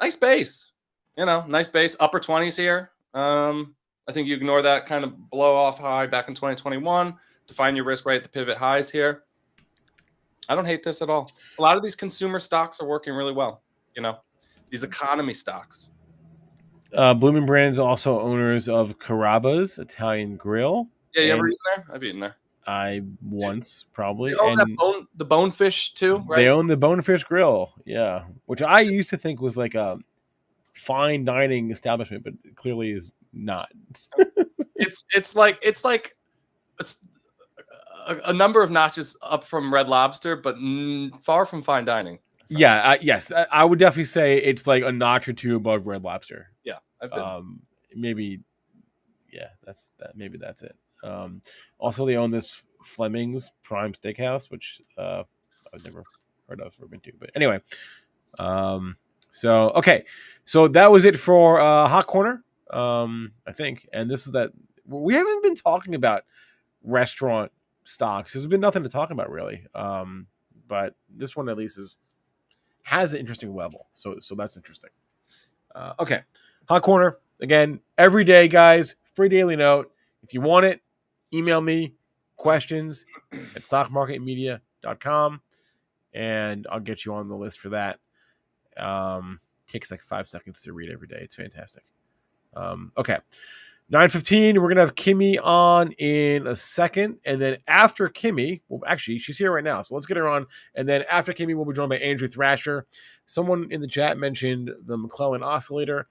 Nice base. Nice base. Upper 20s here. I think you ignore that kind of blow off high back in 2021 to find your risk right at the pivot highs here. I don't hate this at all. A lot of these consumer stocks are working really well. These economy stocks. Bloomin' Brands also owners of Carrabba's Italian Grill. Yeah, you ever eaten there? I've eaten there. I once probably. They own the Bonefish too, right? They own the Bonefish Grill, yeah, which I used to think was like a fine dining establishment, but it clearly is not. It's like a number of notches up from Red Lobster, but far from fine dining. Yeah, yes, I would definitely say it's like a notch or two above Red Lobster. Yeah, I've been. Maybe, yeah, that's that. Maybe that's it. Also, they own this Fleming's Prime Steakhouse, which I've never heard of or been to. But anyway, so that was it for Hot Corner, I think. And this is that we haven't been talking about restaurant stocks. There's been nothing to talk about really. But this one at least has an interesting level. So that's interesting. Okay, Hot Corner. again, every day, guys, free daily note. If you want it, email me questions at stockmarketmedia.com, and I'll get you on the list for that. Takes like 5 seconds to read every day. It's fantastic. Okay. 9:15, we're going to have Kimmy on in a second. And then after Kimmy, well, actually, she's here right now. So let's get her on. And then after Kimmy, we'll be joined by Andrew Thrasher. Someone in the chat mentioned the McLaughlin oscillator.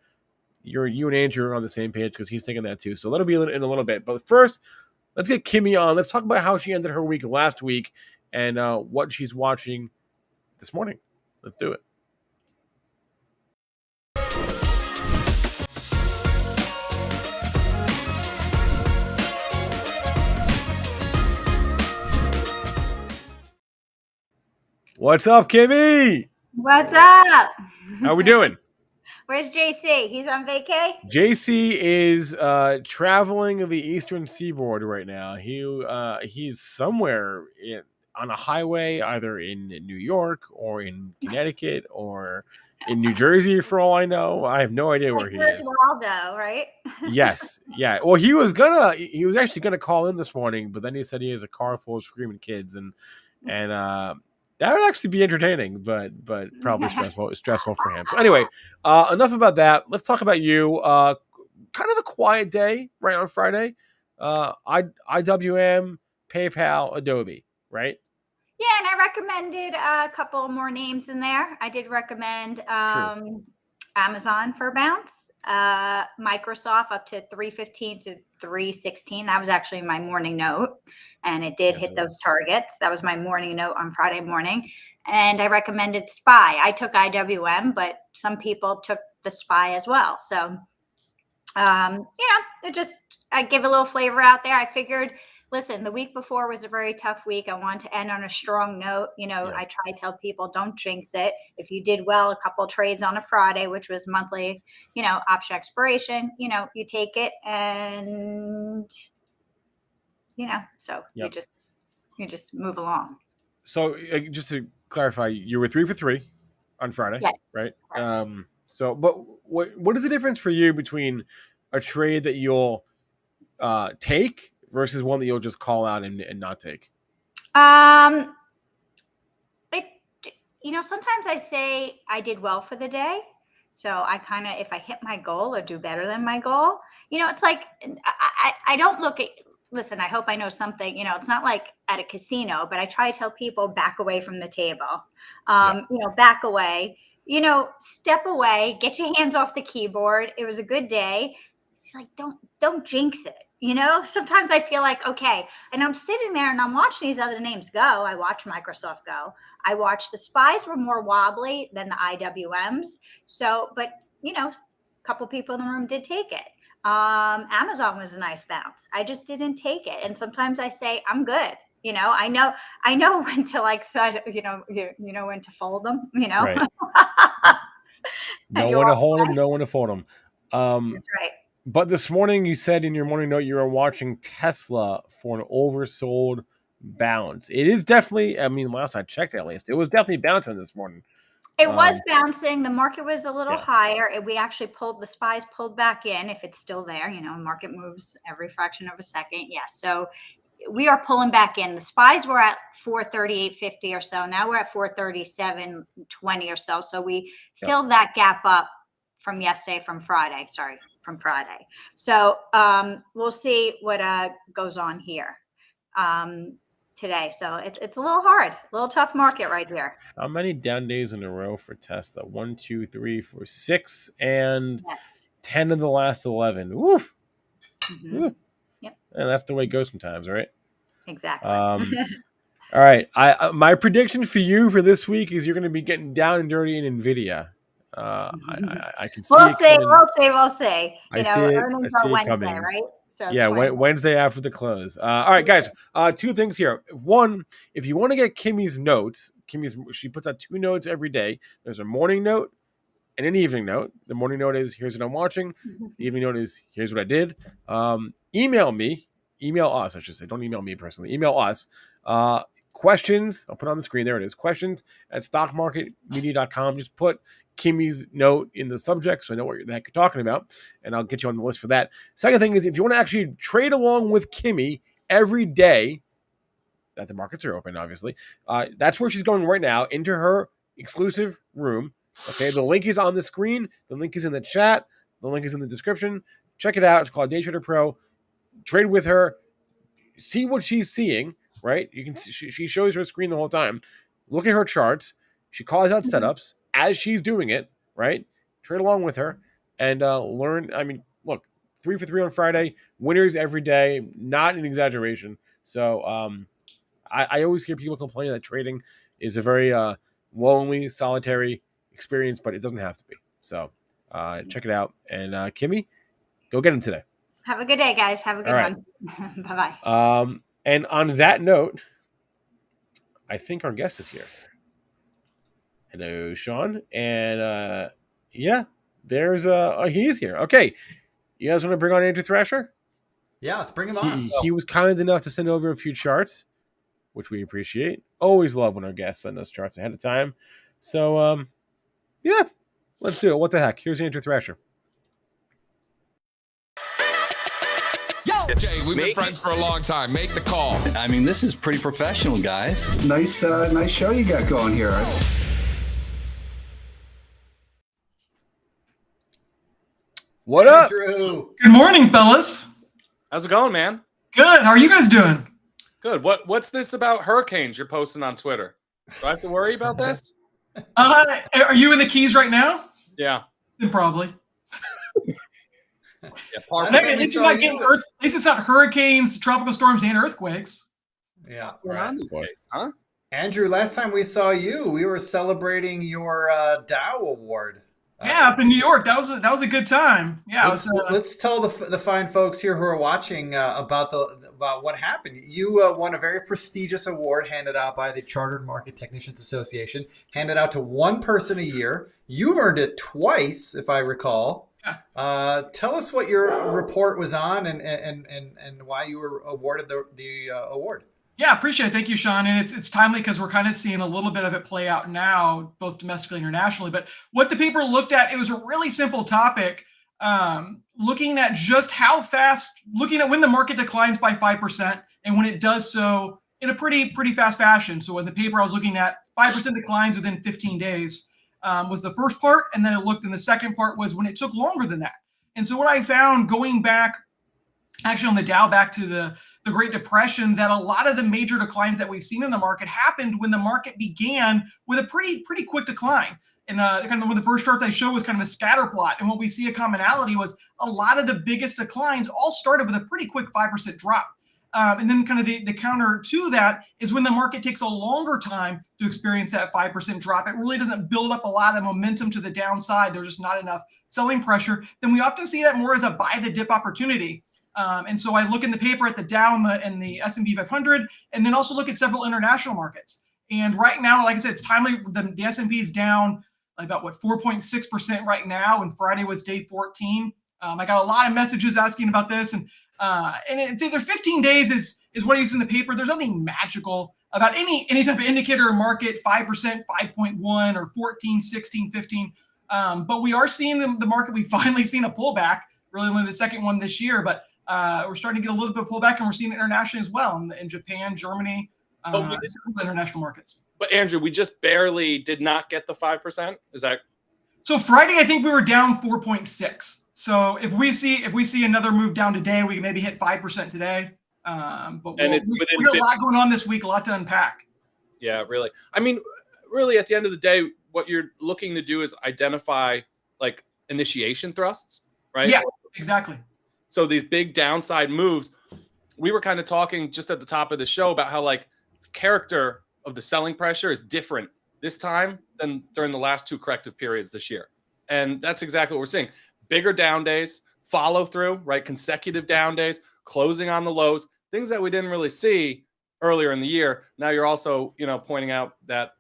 You and Andrew are on the same page because he's taking that too. So that'll be in a little bit. But first, let's get Kimmy on. Let's talk about how she ended her week last week and what she's watching this morning. Let's do it. What's up, Kimmy? What's up? How we doing? Where's JC? He's on vacay? JC is traveling the eastern seaboard right now. He's somewhere on a highway, either in New York or in Connecticut or in New Jersey, for all I know. I have no idea where he is. Waldo, right? Yes, yeah. Well, he was actually gonna call in this morning, but then he said he has a car full of screaming kids, and that would actually be entertaining, but probably stressful for him. So anyway, enough about that. Let's talk about you. Kind of a quiet day, right, on Friday. IWM, PayPal, Adobe, right? Yeah, and I recommended a couple more names in there. I did recommend Amazon for a bounce, Microsoft up to 315 to 316. That was actually my morning note, and it did hit those targets. That was my morning note on Friday morning. And I recommended SPY. I took IWM, but some people took the SPY as well. So, I give a little flavor out there. I figured, listen, the week before was a very tough week. I wanted to end on a strong note. I try to tell people, don't jinx it. If you did well, a couple trades on a Friday, which was monthly, option expiration, you take it and, so you just move along. So just to clarify, you were 3 for 3 on Friday, yes, right? But what is the difference for you between a trade that you'll take versus one that you'll just call out and not take? Sometimes I say I did well for the day. So I kind of, if I hit my goal or do better than my goal, it's like, I don't look at, listen, I hope I know something, it's not like at a casino, but I try to tell people back away from the table, back away, step away, get your hands off the keyboard. It was a good day. Like, don't jinx it. Sometimes I feel like, okay, and I'm sitting there and I'm watching these other names go. I watch Microsoft go. I watched the SPYs were more wobbly than the IWMs. So, but, a couple people in the room did take it. Amazon was a nice bounce. I just didn't take it. And sometimes I say, I'm good. I know when to when to fold them, Right. Know when to hold them, know when to fold them. That's right. But this morning, you said in your morning note you were watching Tesla for an oversold bounce. It is definitely, last I checked at least, it was definitely bouncing this morning. It was bouncing. The market was a little higher. We actually the SPYs pulled back in. If it's still there, market moves every fraction of a second. Yes. So we are pulling back in. The SPYs were at 438.50 or so. Now we're at 437.20 or so. So we filled that gap up from Friday. So we'll see what goes on here today. So it's a little hard, a little tough market right here. How many down days in a row for Tesla? 1, 2, 3, 4, 6, and 10 of the last 11. Woo! Mm-hmm. Woo. Yep. And that's the way it goes sometimes, right? Exactly. All right. My prediction for you for this week is you're going to be getting down and dirty in NVIDIA. I can see. We'll see. I see it. Earnings I see are it Wednesday, coming. right? So yeah, Wednesday after the close. All right, guys. 2 things here. One, if you want to get Kimmy's notes, she puts out 2 notes every day. There's a morning note and an evening note. The morning note is here's what I'm watching. The evening note is here's what I did. Email us, I should say. Don't email me personally. Email us. questions. I'll put it on the screen. There it is. Questions at stockmarketmedia.com. Just put Kimmy's note in the subject so I know what the heck you're talking about, and I'll get you on the list for that. Second thing is, if you want to actually trade along with Kimmy every day that the markets are open, obviously, that's where she's going right now, into her exclusive room. Okay, the link is on the screen. The link is in the chat. The link is in the description. Check it out. It's called Day Trader Pro. Trade with her. See what she's seeing, right? You can see, she shows her screen the whole time. Look at her charts. She calls out setups as she's doing it, right? Trade along with her and learn. I mean, look, 3 for 3 on Friday, winners every day, not an exaggeration. So I always hear people complain that trading is a very lonely, solitary experience, but it doesn't have to be. So check it out. And Kimmy, go get him today. Have a good day, guys. Have a good one. Bye-bye. And on that note, I think our guest is here. Hello, Sean. And yeah, there's he's here. Okay. You guys want to bring on Andrew Thrasher? Yeah, let's bring him on. He was kind enough to send over a few charts, which we appreciate. Always love when our guests send us charts ahead of time. So yeah, let's do it. What the heck? Here's Andrew Thrasher. Jay, we've been friends for a long time. Make the call. I mean, this is pretty professional, guys. Nice show you got going here. What up? Andrew. Good morning, fellas. How's it going, man? Good. How are you guys doing? Good. What's this about hurricanes you're posting on Twitter? Do I have to worry about this? Are you in the Keys right now? Yeah. Then probably. Yeah, At least it's not hurricanes, tropical storms, and earthquakes. Yeah. What's going on these days, huh? Andrew, last time we saw you, we were celebrating your Dow Award. Yeah, up in New York. That was a good time. Yeah. Let's tell the fine folks here who are watching about what happened. You won a very prestigious award handed out by the Chartered Market Technicians Association, handed out to one person a year. You've earned it twice, if I recall. Yeah. Tell us what your report was on and why you were awarded the award. Yeah, appreciate it. Thank you, Sean. And it's timely because we're kind of seeing a little bit of it play out now, both domestically and internationally. But what the paper looked at, it was a really simple topic, looking at just how fast, looking at when the market declines by 5% and when it does so in a pretty fast fashion. So in the paper, I was looking at 5% declines within 15 days. Was the first part, and then it looked in the second part was when it took longer than that. And so what I found going back, actually on the Dow back to the Great Depression, that a lot of the major declines that we've seen in the market happened when the market began with a pretty quick decline. And kind of one of the first charts I showed was kind of a scatter plot. And what we see a commonality was a lot of the biggest declines all started with a pretty quick 5% drop. And then kind of the counter to that is when the market takes a longer time to experience that 5% drop, it really doesn't build up a lot of momentum to the downside. There's just not enough selling pressure. Then we often see that more as a buy the dip opportunity. And so I look in the paper at the Dow and the S&P 500, and then also look at several international markets. And right now, like I said, it's timely. The S&P is down about 4.6% right now, and Friday was day 14. I got a lot of messages asking about this, and their 15 days is what I use in the paper. There's nothing magical about any type of indicator or market, 5%, 5.1, or 14, 16, 15. But we are seeing the market. We've finally seen a pullback, really only the second one this year, but we're starting to get a little bit of pullback, and we're seeing it internationally as well in Japan, Germany, international markets. But Andrew, we just barely did not get the 5%. Is that? So Friday, I think we were down 4.6. So if we see another move down today, we can maybe hit 5% today. But we got a lot going on this week, a lot to unpack. Yeah, really. I mean, really, at the end of the day, what you're looking to do is identify like initiation thrusts, right? Yeah, exactly. So these big downside moves, we were kind of talking just at the top of the show about how like the character of the selling pressure is different this time than during the last two corrective periods this year. And that's exactly what we're seeing. Bigger down days, follow through, right? Consecutive down days, closing on the lows, things that we didn't really see earlier in the year. Now you're also, pointing out that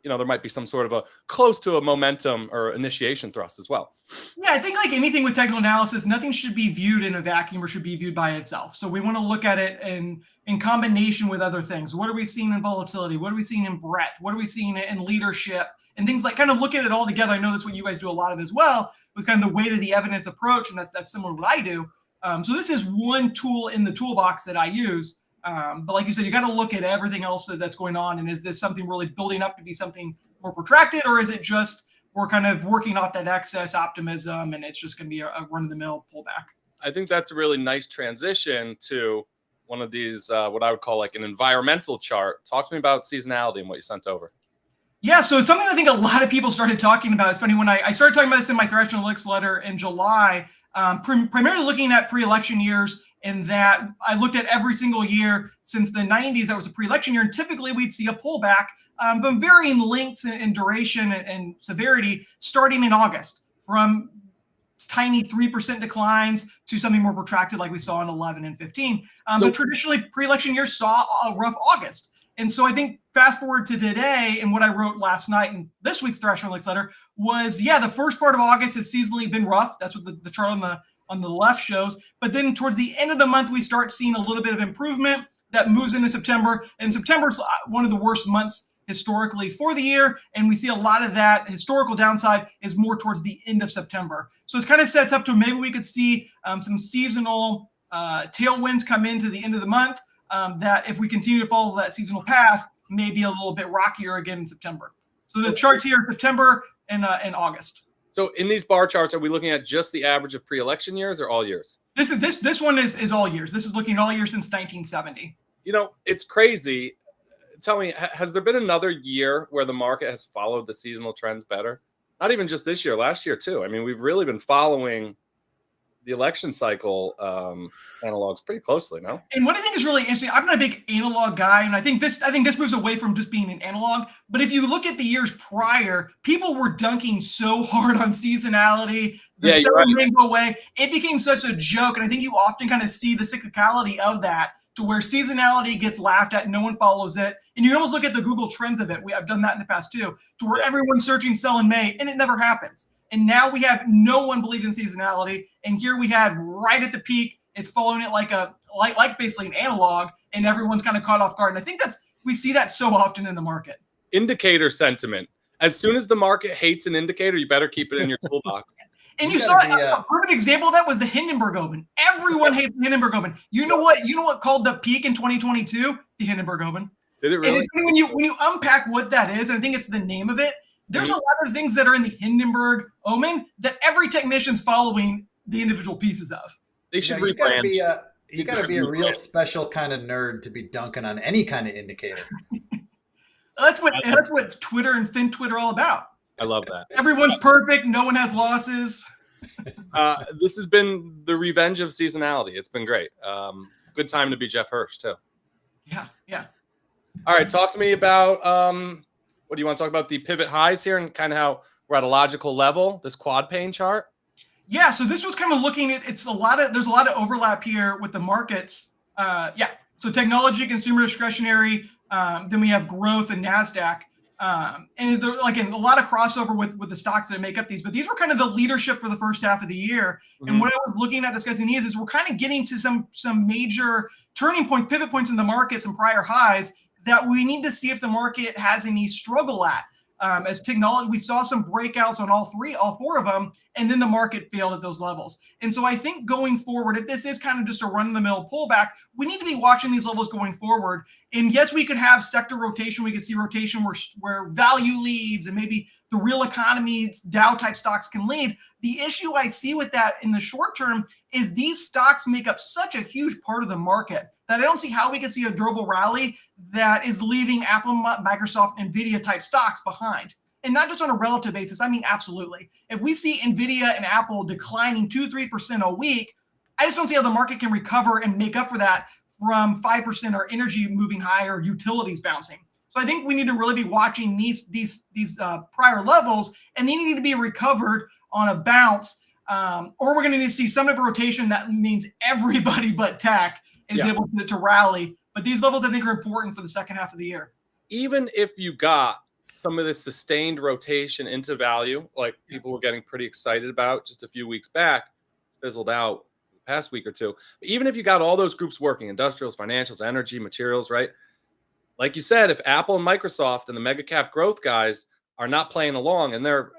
there might be some sort of a close to a momentum or initiation thrust as well. Yeah, I think like anything with technical analysis, nothing should be viewed in a vacuum or should be viewed by itself. So we want to look at it in combination with other things. What are we seeing in volatility? What are we seeing in breadth? What are we seeing in leadership? And things like kind of look at it all together. I know that's what you guys do a lot of as well, with kind of the weight of the evidence approach, and that's similar to what I do. So this is one tool in the toolbox that I use. But like you said, you got to look at everything else that's going on. And is this something really building up to be something more protracted, or is it just we're kind of working off that excess optimism and it's just going to be a run-of-the-mill pullback? I think that's a really nice transition to one of these, what I would call like an environmental chart. Talk to me about seasonality and what you sent over. Yeah, so it's something I think a lot of people started talking about. It's funny, when I started talking about this in my Thrasher Analytics letter in July, primarily looking at pre-election years, in that I looked at every single year since the 90s that was a pre-election year, and typically we'd see a pullback, but varying lengths and duration and severity starting in August, from tiny 3% declines to something more protracted like we saw in 11 and 15. But traditionally, pre-election years saw a rough August. And so I think fast forward to today, and what I wrote last night in this week's Thrasher Analytics letter was, the first part of August has seasonally been rough. That's what the chart on the left shows. But then towards the end of the month, we start seeing a little bit of improvement that moves into September. And September's one of the worst months historically for the year. And we see a lot of that historical downside is more towards the end of September. So it kind of sets up to maybe we could see some seasonal tailwinds come into the end of the month. That if we continue to follow that seasonal path, may be a little bit rockier again in September. So the charts here are September and August. So in these bar charts, are we looking at just the average of pre-election years or all years? This one is all years. This is looking at all years since 1970. It's crazy. Tell me, has there been another year where the market has followed the seasonal trends better? Not even just this year, last year too. I mean, we've really been following the election cycle analogs pretty closely, no? And what I think is really interesting, I'm not a big analog guy, and I think this moves away from just being an analog. But if you look at the years prior, people were dunking so hard on seasonality. The selling didn't go away. It became such a joke, and I think you often kind of see the cyclicality of that, to where seasonality gets laughed at, no one follows it. And you almost look at the Google Trends of it. I've done that in the past too, to where everyone's searching sell in May, and it never happens. And now we have no one believed in seasonality. And here we had right at the peak, it's following it like basically an analog, and everyone's kind of caught off guard. And I think we see that so often in the market. Indicator sentiment. As soon as the market hates an indicator, you better keep it in your toolbox. And you saw a perfect example of that was the Hindenburg Open. Everyone hates the Hindenburg Open. You know what called the peak in 2022? The Hindenburg Open. Did it really? And it's when you unpack what that is, and I think it's the name of it, there's a lot of things that are in the Hindenburg Omen that every technician's following the individual pieces of. They should rebrand. You got to be a real special kind of nerd to be dunking on any kind of indicator. That's what Twitter and FinTwit are all about. I love that. Everyone's perfect. No one has losses. This has been the revenge of seasonality. It's been great. Good time to be Jeff Hirsch too. Yeah. All right, talk to me about what do you want to talk about? The pivot highs here and kind of how we're at a logical level. This quad pane chart. Yeah, so this was kind of looking at there's a lot of overlap here with the markets. So technology, consumer discretionary, then we have growth and NASDAQ. And there's a lot of crossover with the stocks that make up these, but these were kind of the leadership for the first half of the year. Mm-hmm. And what I was looking at discussing these is we're kind of getting to some major pivot points in the market, some prior highs that we need to see if the market has any struggle at. As technology, we saw some breakouts on all four of them, and then the market failed at those levels. And so I think going forward, if this is kind of just a run-of-the-mill pullback, we need to be watching these levels going forward. And yes, we could have sector rotation. We could see rotation where value leads and maybe the real economy Dow type stocks can lead. The issue I see with that in the short term is these stocks make up such a huge part of the market that I don't see how we can see a durable rally that is leaving Apple, Microsoft, NVIDIA type stocks behind. And not just on a relative basis, I mean, absolutely. If we see NVIDIA and Apple declining 2-3% a week, I just don't see how the market can recover and make up for that from 5% or energy moving higher, utilities bouncing. So I think we need to really be watching these prior levels, and they need to be recovered on a bounce, or we're going to need to see some type of rotation that means everybody but tech is able to rally. But these levels, I think, are important for the second half of the year. Even if you got some of this sustained rotation into value, like people were getting pretty excited about just a few weeks back, fizzled out the past week or two. But even if you got all those groups working, industrials, financials, energy, materials, right? Like you said, if Apple and Microsoft and the mega cap growth guys are not playing along and they're,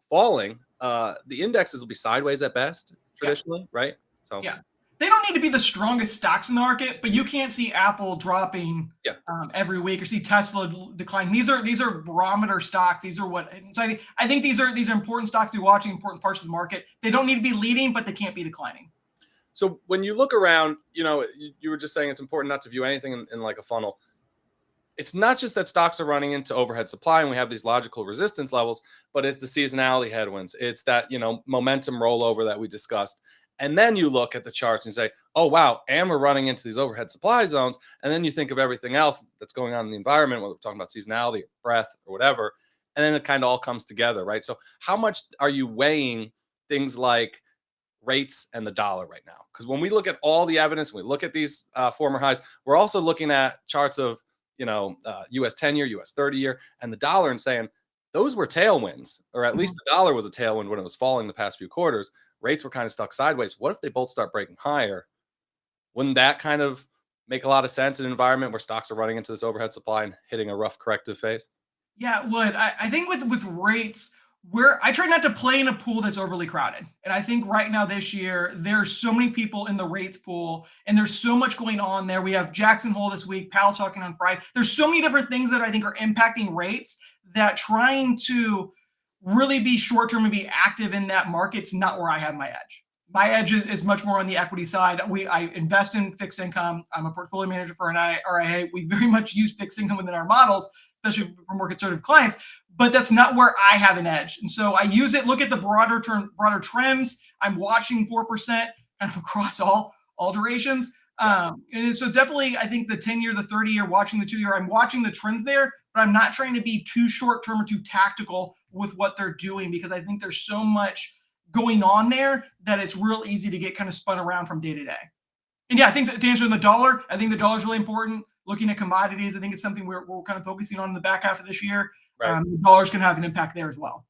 falling, the indexes will be sideways at best traditionally, right? So yeah, they don't need to be the strongest stocks in the market, but you can't see Apple dropping every week or see Tesla declining. These are barometer stocks. These are what. So I think these are important stocks to be watching, important parts of the market. They don't need to be leading, but they can't be declining. So when you look around, you were just saying it's important not to view anything in like a funnel. It's not just that stocks are running into overhead supply and we have these logical resistance levels, but it's the seasonality headwinds. It's that, momentum rollover that we discussed. And then you look at the charts and say, oh, wow, and we're running into these overhead supply zones. And then you think of everything else that's going on in the environment, whether we're talking about seasonality, or breadth, or whatever. And then it kind of all comes together, right? So how much are you weighing things like rates and the dollar right now? Because when we look at all the evidence, we look at these former highs, we're also looking at charts of US 10-year, US 30-year, and the dollar and saying those were tailwinds, or at least the dollar was a tailwind when it was falling the past few quarters. Rates were kind of stuck sideways. What if they both start breaking higher? Wouldn't that kind of make a lot of sense in an environment where stocks are running into this overhead supply and hitting a rough corrective phase? Yeah, it would. I think with rates, I try not to play in a pool that's overly crowded. And I think right now this year, there's so many people in the rates pool and there's so much going on there. We have Jackson Hole this week, Powell talking on Friday. There's so many different things that I think are impacting rates that trying to really be short-term and be active in that market's not where I have my edge. My edge is much more on the equity side. I invest in fixed income. I'm a portfolio manager for an RIA. We very much use fixed income within our models, especially for more conservative clients, but that's not where I have an edge. And so I use it, look at the broader trends. I'm watching 4% kind of across all durations. And so definitely, I think the 10-year, the 30-year, watching the 2-year, I'm watching the trends there, but I'm not trying to be too short-term or too tactical with what they're doing because I think there's so much going on there that it's real easy to get kind of spun around from day to day. And yeah, I think that to answer the dollar, I think the dollar is really important. Looking at commodities, I think it's something we're kind of focusing on in the back half of this year. Right. The dollar's going to have an impact there as well.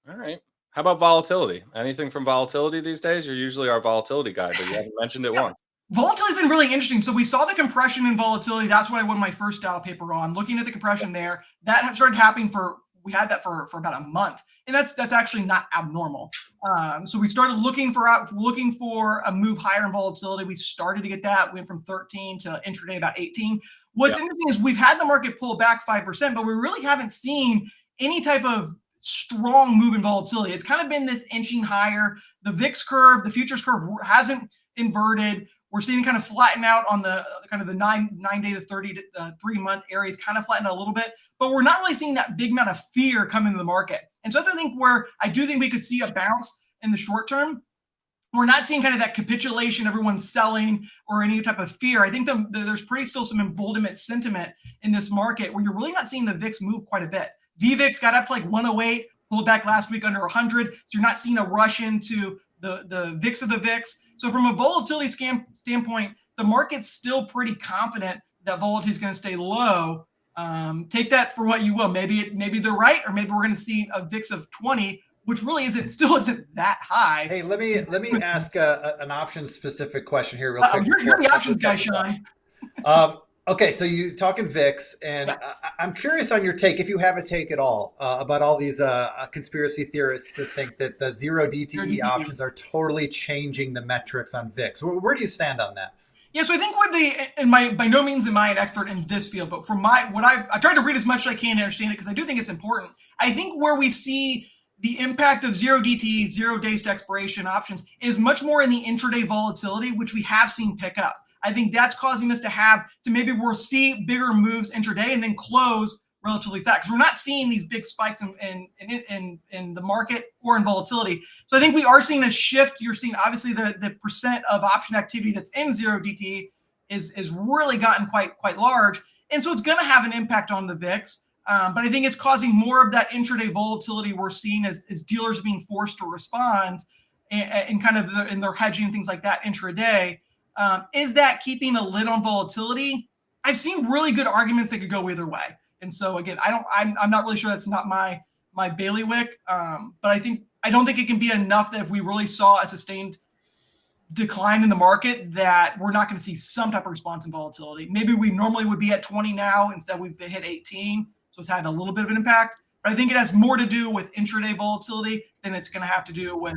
All right. How about volatility? Anything from volatility these days? You're usually our volatility guy, but you haven't mentioned it once. Volatility's been really interesting. So we saw the compression in volatility. That's what I won my first dial paper on. Looking at the compression there, that started happening we had that for about a month, and that's actually not abnormal. So we started looking for a move higher in volatility. We started to get that. We went from 13 to intraday about 18. What's interesting is we've had the market pull back 5%, but we really haven't seen any type of strong move in volatility. It's kind of been this inching higher. The VIX curve, the futures curve hasn't inverted. We're seeing kind of flatten out on the kind of the 9-day to 30 to 3-month areas, kind of flatten out a little bit, but we're not really seeing that big amount of fear come into the market. And so that's, I think, where I do think we could see a bounce in the short term. We're not seeing kind of that capitulation, everyone's selling or any type of fear. I think there's pretty still some emboldenment sentiment in this market where you're really not seeing the VIX move quite a bit. VVIX got up to like 108, pulled back last week under 100. So you're not seeing a rush into the VIX of the VIX. So from a volatility standpoint, the market's still pretty confident that volatility is going to stay low. Take that for what you will. Maybe they're right, or maybe we're going to see a VIX of 20, which really still isn't that high. Hey, let me ask an option specific question here real quick. You're the options guy, Sean. Okay, so you talking VIX, and I'm curious on your take, if you have a take at all, about all these conspiracy theorists that think that the zero DTE options are totally changing the metrics on VIX. Where do you stand on that? Yeah, so I think by no means am I an expert in this field, but from I've tried to read as much as I can to understand it because I do think it's important. I think where we see the impact of zero DTE, 0 days to expiration options is much more in the intraday volatility, which we have seen pick up. I think that's causing us to maybe we'll see bigger moves intraday and then close relatively fast. Because we're not seeing these big spikes in the market or in volatility. So I think we are seeing a shift. You're seeing obviously the percent of option activity that's in zero DTE is really gotten quite large. And so it's going to have an impact on the VIX. But I think it's causing more of that intraday volatility we're seeing as dealers being forced to respond and kind of in their hedging and things like that intraday. Is that keeping a lid on volatility? I've seen really good arguments that could go either way. And so again, I'm not really sure, that's not my bailiwick. But I don't think it can be enough that if we really saw a sustained decline in the market, that we're not going to see some type of response in volatility. Maybe we normally would be at 20 now, instead we've been hit 18. So it's had a little bit of an impact. But I think it has more to do with intraday volatility than it's going to have to do with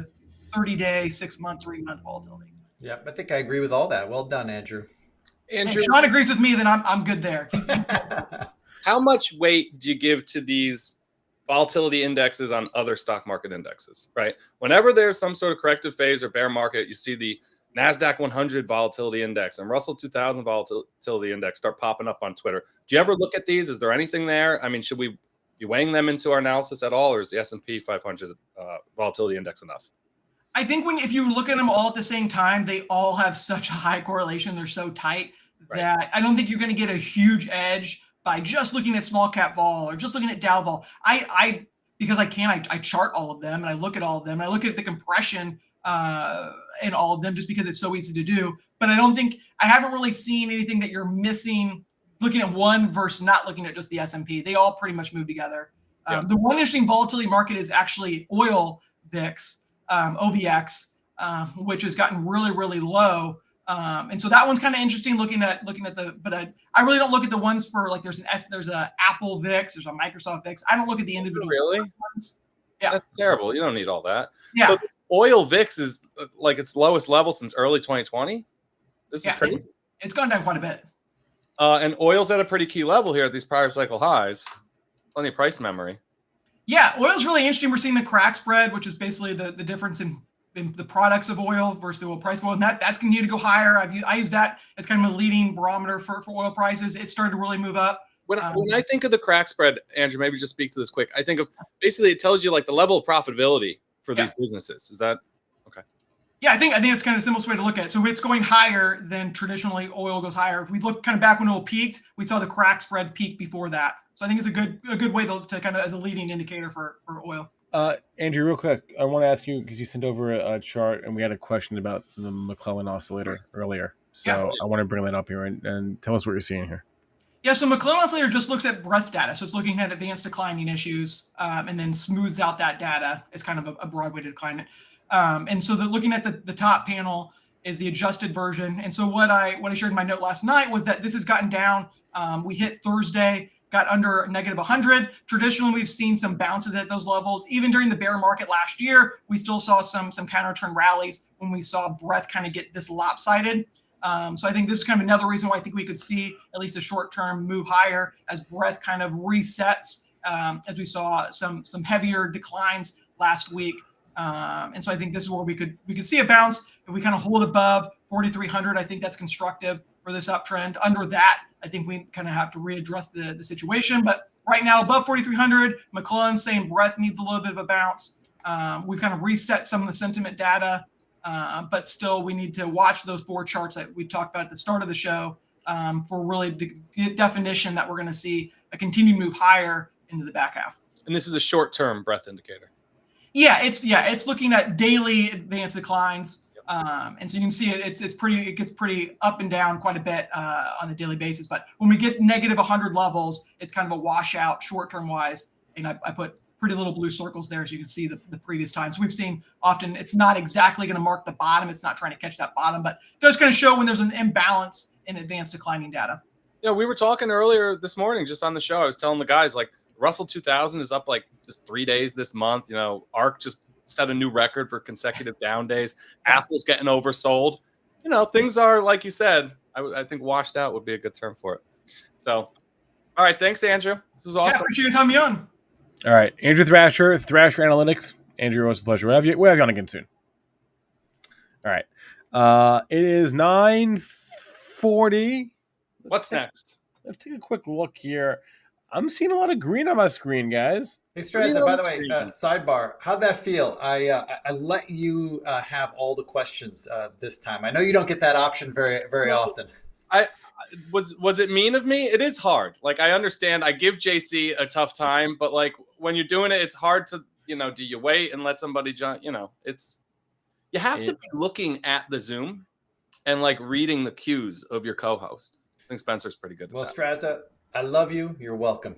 30-day, 6-month, 3-month volatility. Yeah, I think I agree with all that. Well done, Andrew. Andrew, if Sean agrees with me, then I'm good there. How much weight do you give to these volatility indexes on other stock market indexes, right? Whenever there's some sort of corrective phase or bear market, you see the NASDAQ 100 volatility index and Russell 2000 volatility index start popping up on Twitter. Do you ever look at these? Is there anything there? I mean, should we be weighing them into our analysis at all, or is the S&P 500 volatility index enough? I think if you look at them all at the same time, they all have such a high correlation. They're so tight that I don't think you're going to get a huge edge by just looking at small cap vol or just looking at Dow vol. Because I chart all of them and I look at all of them. And I look at the compression in all of them just because it's so easy to do. But I haven't really seen anything that you're missing looking at one versus not looking at just the S&P. They all pretty much move together. The one interesting volatility market is actually oil VIX. OVX, which has gotten really, really low. And so that one's kind of interesting looking at but I really don't look at the ones for like there's a Apple VIX, there's a Microsoft VIX. I don't look at the individual ones. Yeah. That's terrible. You don't need all that. Yeah. So this oil VIX is like its lowest level since early 2020. This is crazy. It's gone down quite a bit. And oil's at a pretty key level here at these prior cycle highs. Plenty of price memory. Yeah, oil's really interesting. We're seeing the crack spread, which is basically the difference in the products of oil versus the oil price of oil. And that's continued to go higher. I use that as kind of a leading barometer for oil prices. It started to really move up. When I think of the crack spread, Andrew, maybe just speak to this quick. I think of basically it tells you like the level of profitability for these businesses. Is that okay? Yeah, I think it's kind of the simplest way to look at it. So it's going higher than traditionally oil goes higher. If we look kind of back when oil peaked, we saw the crack spread peak before that. So I think it's a good way to kind of as a leading indicator for oil. Andrew, real quick, I want to ask you because you sent over a chart and we had a question about the McLaughlin oscillator earlier. So I want to bring that up here and tell us what you're seeing here. Yeah, so McLaughlin oscillator just looks at breadth data. So it's looking at advanced declining issues and then smooths out that data as kind of a broad way to decline it. And so looking at the top panel is the adjusted version. And so what I shared in my note last night was that this has gotten down. We hit Thursday, got under negative 100. Traditionally, we've seen some bounces at those levels. Even during the bear market last year, we still saw some counter trend rallies when we saw breadth kind of get this lopsided. So I think this is kind of another reason why I think we could see at least a short-term move higher as breadth kind of resets, as we saw some heavier declines last week. And so I think this is where we could see a bounce. If we kind of hold above 4,300, I think that's constructive for this uptrend. Under that, I think we kind of have to readdress the situation. But right now, above 4,300, McLaughlin saying breadth needs a little bit of a bounce. We've kind of reset some of the sentiment data, but still we need to watch those 4 charts that we talked about at the start of the show for really the definition that we're going to see a continued move higher into the back half. And this is a short-term breadth indicator. Yeah, it's looking at daily advanced declines. And so you can see it gets pretty up and down quite a bit on a daily basis. But when we get negative 100 levels, it's kind of a washout short-term wise. And I put pretty little blue circles there so you can see the previous times. We've seen often it's not exactly going to mark the bottom. It's not trying to catch that bottom, but it does kind of show when there's an imbalance in advanced declining data. Yeah, we were talking earlier this morning just on the show. I was telling the guys like Russell 2000 is up like just 3 days this month. You know, ARC just set a new record for consecutive down days. Apple's getting oversold. You know, things are, like you said, I think washed out would be a good term for it. So, all right. Thanks, Andrew. This was awesome. Yeah, appreciate you having me on. All right. Andrew Thrasher Analytics. Andrew, it was a pleasure. We'll have you on again soon. All right. It is 9:40. What's next? Let's take a quick look here. I'm seeing a lot of green on my screen, guys. Hey, Strazza, by the way, sidebar, how'd that feel? I let you have all the questions this time. I know you don't get that option very, very often. Was it mean of me? It is hard. Like, I understand. I give JC a tough time, but like when you're doing it, it's hard to, do you wait and let somebody jump? You have to be looking at the Zoom and like reading the cues of your co-host. I think Spencer's pretty good. Well, Strazza, I love you. You're welcome.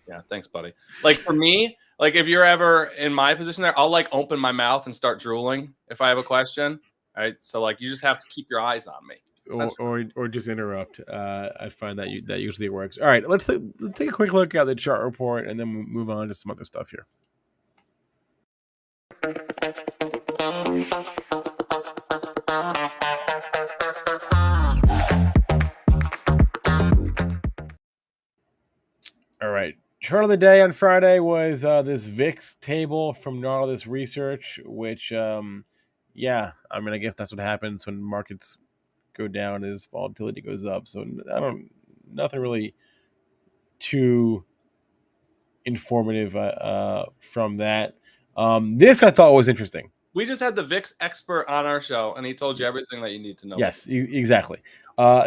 Yeah, thanks, buddy. Like for me, like if you're ever in my position there, I'll like open my mouth and start drooling if I have a question. All right. So like you just have to keep your eyes on me. Or just interrupt. I find that that usually works. All right, let's take a quick look at the chart report and then we'll move on to some other stuff here. All right. Chart of the day on Friday was this VIX table from Nautilus Research, which, yeah, I mean, I guess that's what happens when markets go down is volatility goes up. So nothing really too informative from that. This I thought was interesting. We just had the VIX expert on our show, and he told you everything that you need to know. Yes, exactly.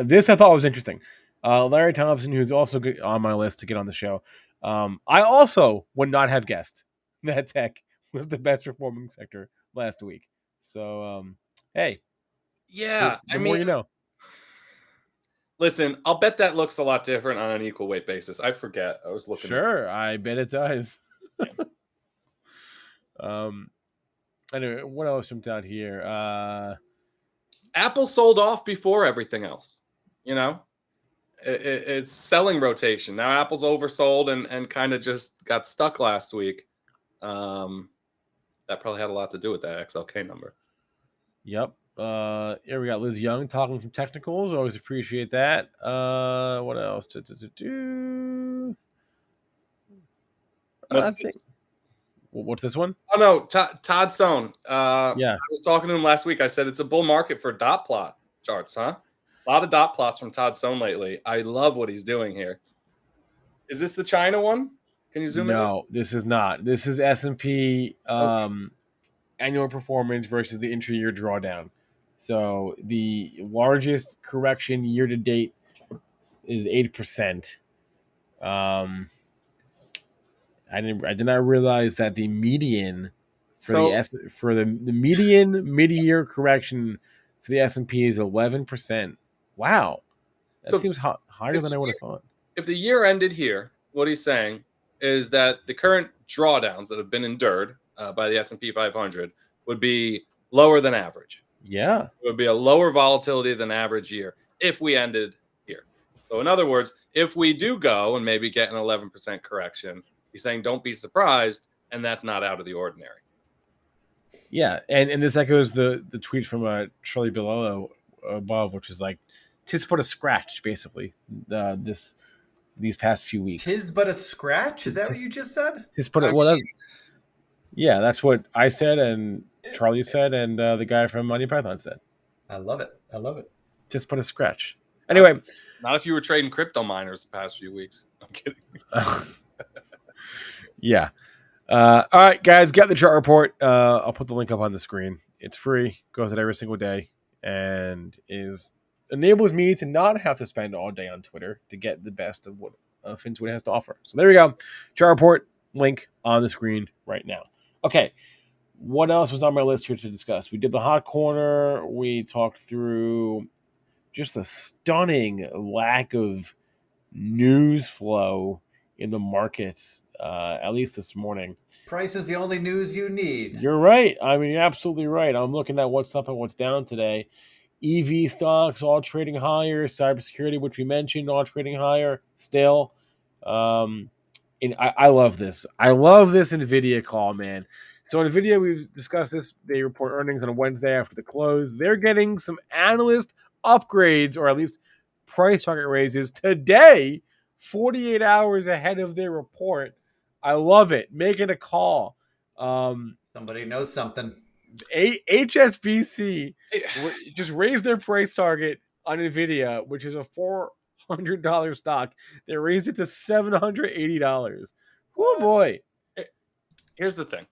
This I thought was interesting. Larry Thompson, who's also on my list to get on the show. I also would not have guessed that tech was the best performing sector last week. So, hey. Yeah, the more you know. Listen, I'll bet that looks a lot different on an equal weight basis. I forget. I was looking. Sure, I bet it does. Anyway, what else jumped out here? Apple sold off before everything else. You know, it's selling rotation. Now Apple's oversold and kind of just got stuck last week. That probably had a lot to do with that XLK number. Yep. Here we got Liz Young talking some technicals. Always appreciate that. What else? What's this one? Oh no, Todd Stone. Yeah, I was talking to him last week. I said it's a bull market for dot plot charts, huh? A lot of dot plots from Todd Stone lately. I love what he's doing here. Is this the China one? Can you zoom in? No, this is not. This is S&P annual performance versus the intra-year drawdown. So the largest correction year to date is 8%. I did not realize that the median for the median mid-year correction for the S&P is 11%. Wow, that seems higher than I would have thought. If the year ended here, what he's saying is that the current drawdowns that have been endured by the S&P 500 would be lower than average. Yeah, it would be a lower volatility than average year if we ended here. So in other words, if we do go and maybe get an 11% correction, he's saying don't be surprised, and that's not out of the ordinary. Yeah, and this echoes the tweet from Charlie Bilello above, which is like, "Tis but a scratch," basically. These past few weeks. Tis but a scratch? Is that what you just said? Tis but yeah, that's what I said, and Charlie said, and the guy from Monty Python said. I love it. I love it. Just put a scratch. Anyway, not if you were trading crypto miners the past few weeks. I'm kidding. Yeah. All right, guys, get the chart report. I'll put the link up on the screen. It's free, goes out every single day, and enables me to not have to spend all day on Twitter to get the best of what FinTwit has to offer. So there we go. Chart report link on the screen right now. Okay. What else was on my list here to discuss? We did the hot corner. We talked through just a stunning lack of news flow in the markets, at least this morning. Price is the only news you need. You're right. I mean, you're absolutely right. I'm looking at what's up and what's down today. EV stocks all trading higher. Cybersecurity, which we mentioned, all trading higher still. And I love this. I love this NVIDIA call, man. So NVIDIA, we've discussed this. They report earnings on a Wednesday after the close. They're getting some analyst upgrades, or at least price target raises today, 48 hours ahead of their report. I love it. Making a call. Somebody knows something. HSBC just raised their price target on NVIDIA, which is a $400 stock. They raised it to $780. Oh boy. Here's the thing.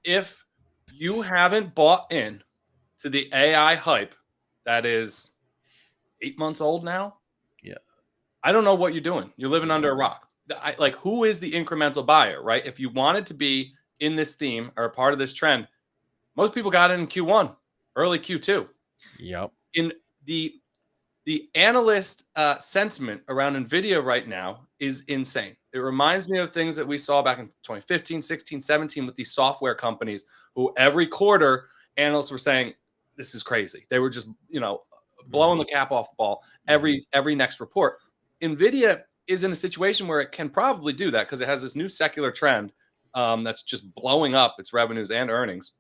If you haven't bought in to the AI hype that is 8 months old now, yeah, I don't know what you're doing. You're living under a rock. Who is the incremental buyer, right? If you wanted to be in this theme or a part of this trend, most people got it in Q1, early Q2. Yep. In the analyst sentiment around NVIDIA right now is insane. It reminds me of things that we saw back in 2015, 16, 17 with these software companies who every quarter analysts were saying, this is crazy. They were just, blowing the cap off the ball every next report. NVIDIA is in a situation where it can probably do that because it has this new secular trend that's just blowing up its revenues and earnings.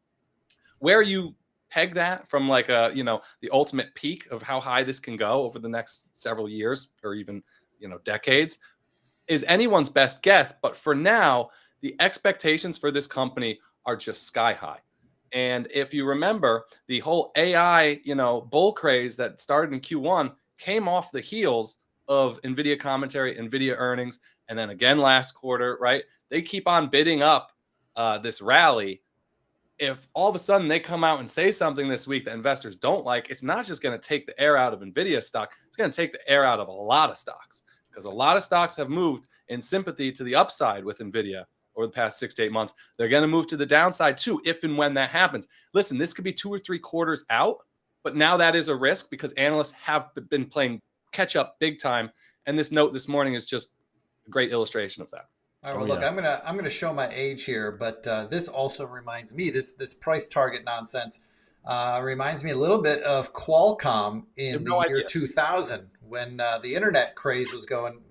Where you peg that from like the ultimate peak of how high this can go over the next several years or even decades is anyone's best guess. But for now, the expectations for this company are just sky high. And if you remember, the whole AI bull craze that started in Q1 came off the heels of NVIDIA commentary, NVIDIA earnings, and then again last quarter, right? They keep on bidding up this rally. If all of a sudden they come out and say something this week that investors don't like, it's not just going to take the air out of NVIDIA stock. It's going to take the air out of a lot of stocks because a lot of stocks have moved in sympathy to the upside with NVIDIA over the past 6 to 8 months. They're going to move to the downside too, if and when that happens. Listen, this could be 2 or 3 quarters out, but now that is a risk because analysts have been playing catch up big time. And this note this morning is just a great illustration of that. All right, well, look, I'm gonna show my age here, but this also reminds me this price target nonsense reminds me a little bit of Qualcomm in the year 2000 when the internet craze was going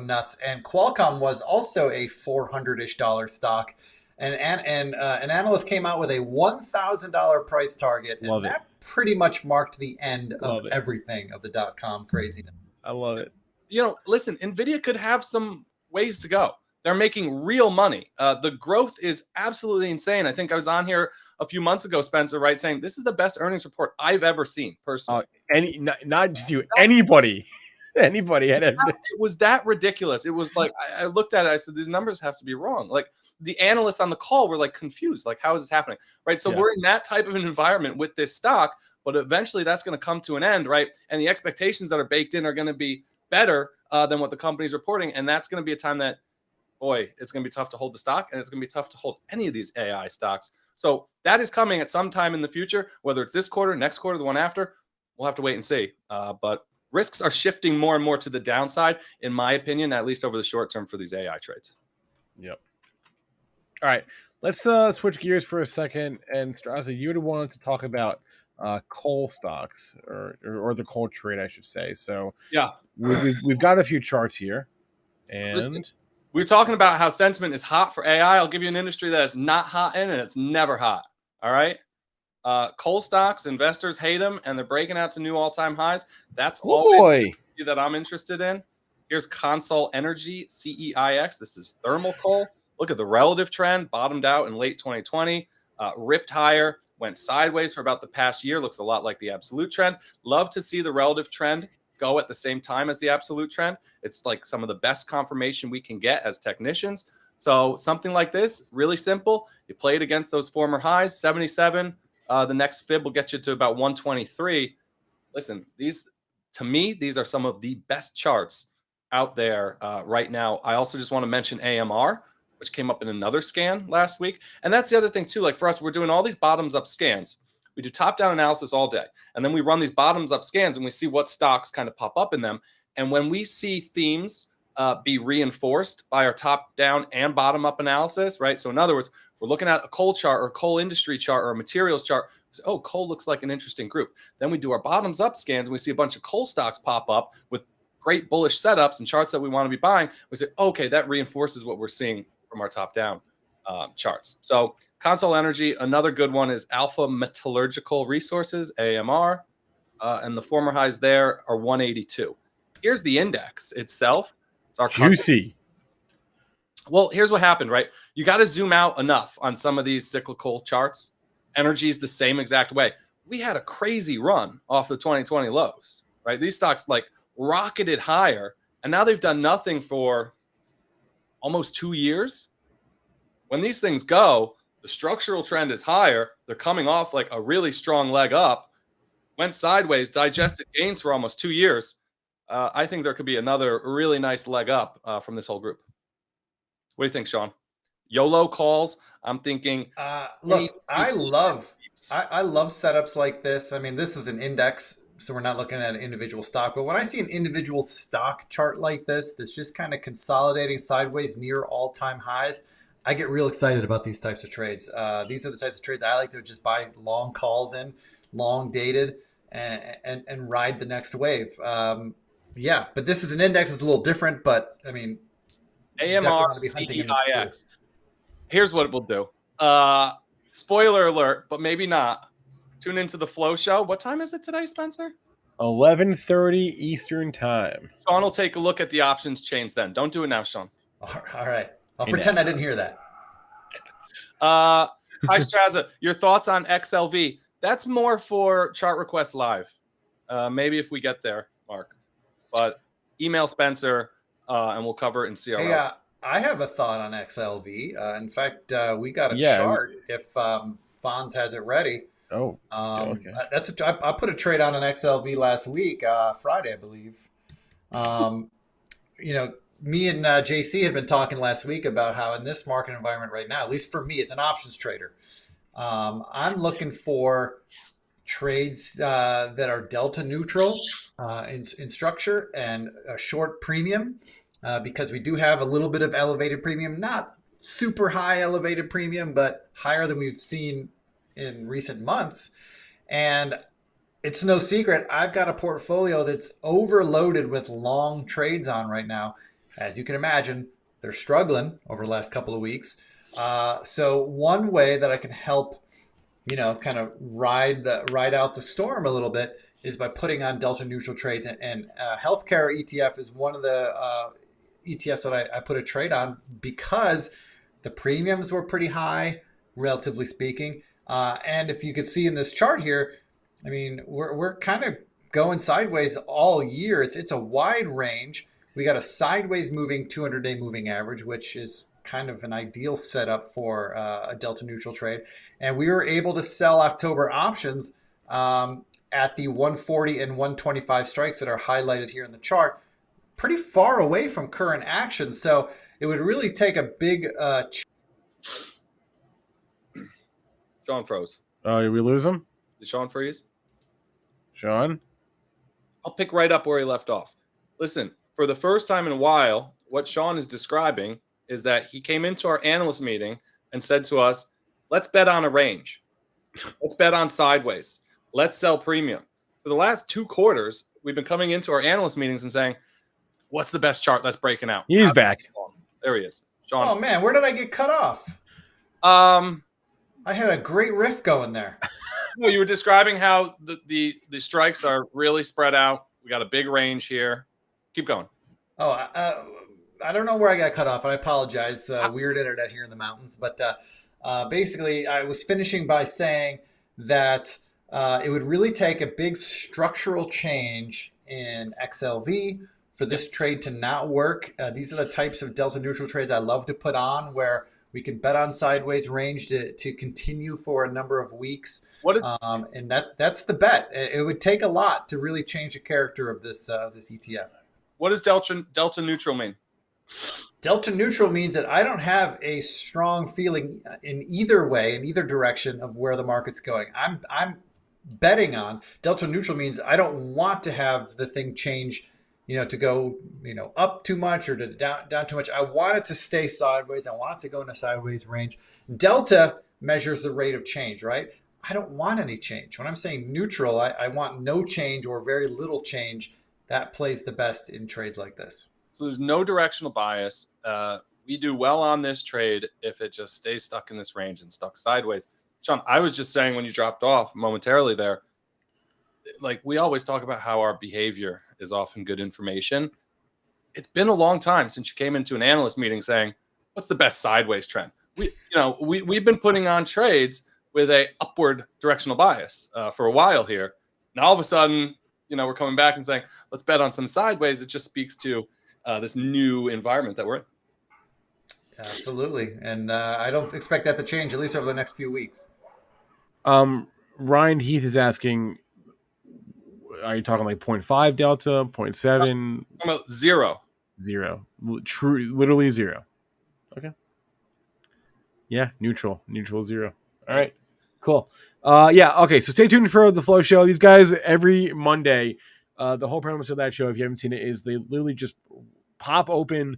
nuts, and Qualcomm was also a $400-ish stock, and an analyst came out with a $1,000 price target, and that pretty much marked the end of everything of the .com craziness. I love it. Listen, NVIDIA could have some ways to go. They're making real money. The growth is absolutely insane. I think I was on here a few months ago, Spencer, right, saying this is the best earnings report I've ever seen personally. Not just you, anybody. Anybody had it. It was that ridiculous. It was like I looked at it. I said, these numbers have to be wrong. Like the analysts on the call were like confused. Like, how is this happening? Right. So we're in that type of an environment with this stock, but eventually that's going to come to an end. Right. And the expectations that are baked in are going to be better than what the company's reporting. And that's going to be a time that, boy, it's going to be tough to hold the stock, and it's going to be tough to hold any of these AI stocks. So that is coming at some time in the future, whether it's this quarter, next quarter, the one after. We'll have to wait and see. But risks are shifting more and more to the downside, in my opinion, at least over the short term for these AI trades. Yep. All right. Let's switch gears for a second. And Strazza, you wanted to talk about coal stocks or the coal trade, I should say. So yeah, we've got a few charts here. And listen, we're talking about how sentiment is hot for AI. I'll give you an industry that it's not hot in, and it's never hot. All right. Coal stocks, investors hate them, and they're breaking out to new all-time highs. That's always that I'm interested in. Here's Consol Energy, CEIX. This is thermal coal. Look at the relative trend. Bottomed out in late 2020. Ripped higher. Went sideways for about the past year. Looks a lot like the absolute trend. Love to see the relative trend go at the same time as the absolute trend. It's like some of the best confirmation we can get as technicians. So something like this, really simple. You play it against those former highs, 77. The next fib will get you to about 123. Listen, to me, these are some of the best charts out there right now. I also just want to mention AMR, which came up in another scan last week. And that's the other thing too. Like for us, we're doing all these bottoms up scans. We do top-down analysis all day. And then we run these bottoms-up scans and we see what stocks kind of pop up in them. And when we see themes be reinforced by our top-down and bottom-up analysis, right? So in other words, if we're looking at a coal chart or a coal industry chart or a materials chart, we say, oh, coal looks like an interesting group. Then we do our bottoms-up scans and we see a bunch of coal stocks pop up with great bullish setups and charts that we want to be buying. We say, okay, that reinforces what we're seeing from our top-down charts. So Consol Energy, another good one is Alpha Metallurgical Resources, AMR, and the former highs there are 182. Here's the index itself. It's our juicy. Well, here's what happened, right? You got to zoom out enough on some of these cyclical charts. Energy is the same exact way. We had a crazy run off the 2020 lows, right? These stocks like rocketed higher, and now they've done nothing for almost 2 years. When these things go, the structural trend is higher. They're coming off like a really strong leg up, went sideways, digested gains for almost 2 years. I think there could be another really nice leg up from this whole group. What do you think, Sean? YOLO calls. I'm thinking. Look, I love setups like this. I mean, this is an index so we're not looking at an individual stock. But when I see an individual stock chart like this, that's just kind of consolidating sideways near all-time highs, I get real excited about these types of trades. These are the types of trades I like to just buy long calls in, long dated, and ride the next wave. Yeah, but this is an index. It's a little different, but I mean, AMR CEIX. Here's what it will do. Spoiler alert, but maybe not. Tune into the Flow Show. What time is it today, Spencer? 11:30 Eastern Time. Sean will take a look at the options chains then. Don't do it now, Sean. All right. I'll pretend I didn't hear that. Hi, Strazza. Your thoughts on XLV? That's more for Chart Request Live. Maybe if we get there, Mark. But email Spencer, and we'll cover it in CRO. Hey, I have a thought on XLV. In fact, we got a chart if Fonz has it ready. Oh, okay. I put a trade on an XLV last week, Friday, I believe. Me and JC had been talking last week about how in this market environment right now, at least for me, it's an options trader. I'm looking for trades that are delta neutral in structure and a short premium because we do have a little bit of elevated premium, not super high elevated premium, but higher than we've seen in recent months. And it's no secret, I've got a portfolio that's overloaded with long trades on right now. As you can imagine, they're struggling over the last couple of weeks. So one way that I can help, kind of ride out the storm a little bit is by putting on delta neutral trades. And healthcare ETF is one of the ETFs that I put a trade on because the premiums were pretty high, relatively speaking. And if you could see in this chart here, I mean, we're kind of going sideways all year. It's a wide range. We got a sideways moving 200-day moving average, which is kind of an ideal setup for a delta neutral trade. And we were able to sell October options at the 140 and 125 strikes that are highlighted here in the chart, pretty far away from current action. So it would really take a big... Sean froze. Oh, did we lose him? Did Sean freeze? Sean? I'll pick right up where he left off. Listen, for the first time in a while, what Sean is describing is that he came into our analyst meeting and said to us, let's bet on a range. Let's bet on sideways. Let's sell premium. For the last 2 quarters, we've been coming into our analyst meetings and saying, what's the best chart that's breaking out? He's back. There he is. Sean. Oh, man, where did I get cut off? I had a great riff going there. No, you were describing how the strikes are really spread out. We got a big range here. Keep going. Oh, I don't know where I got cut off. I apologize. Weird internet here in the mountains. But basically, I was finishing by saying that it would really take a big structural change in XLV for this trade to not work. These are the types of delta neutral trades I love to put on where we can bet on sideways range to continue for a number of weeks. And that's the bet. It would take a lot to really change the character of this ETF. What does delta neutral mean? Delta neutral means that I don't have a strong feeling in either way, in either direction of where the market's going. I'm betting on delta neutral means I don't want to have the thing change, to go, up too much or to down too much. I want it to stay sideways. I want it to go in a sideways range. Delta measures the rate of change, right? I don't want any change. When I'm saying neutral, I want no change or very little change. That plays the best in trades like this. So there's no directional bias. We do well on this trade if it just stays stuck in this range and stuck sideways. Sean, I was just saying when you dropped off momentarily there, like we always talk about how our behavior is often good information. It's been a long time since you came into an analyst meeting saying, what's the best sideways trend? We've been putting on trades with a upward directional bias for a while here. Now all of a sudden, we're coming back and saying, let's bet on some sideways. It just speaks to this new environment that we're in. Absolutely. And I don't expect that to change, at least over the next few weeks. Ryan Heath is asking, are you talking like 0.5 delta, 0.7? I'm about 0. 0. True, literally 0. Okay. Yeah, neutral 0. All right, cool. Yeah. Okay. So stay tuned for the Flow Show. These guys every Monday. The whole premise of that show, if you haven't seen it, is they literally just pop open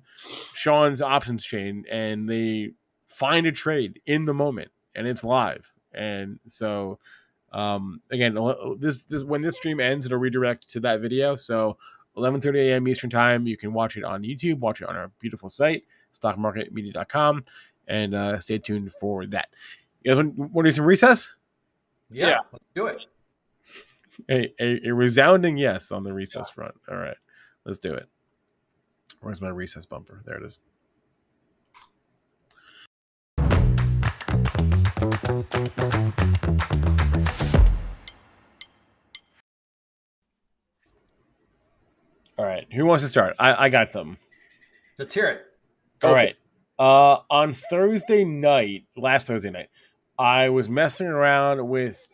Sean's options chain and they find a trade in the moment, and it's live. And so, again, this when this stream ends, it'll redirect to that video. So 11:30 a.m. Eastern time, you can watch it on YouTube, watch it on our beautiful site, stockmarketmedia.com, and stay tuned for that. You guys want to do some recess? Yeah, let's do it. A resounding yes on the recess front. All right, let's do it. Where's my recess bumper? There it is. All right, who wants to start? I got something. Let's hear it. All right. On last Thursday night, I was messing around with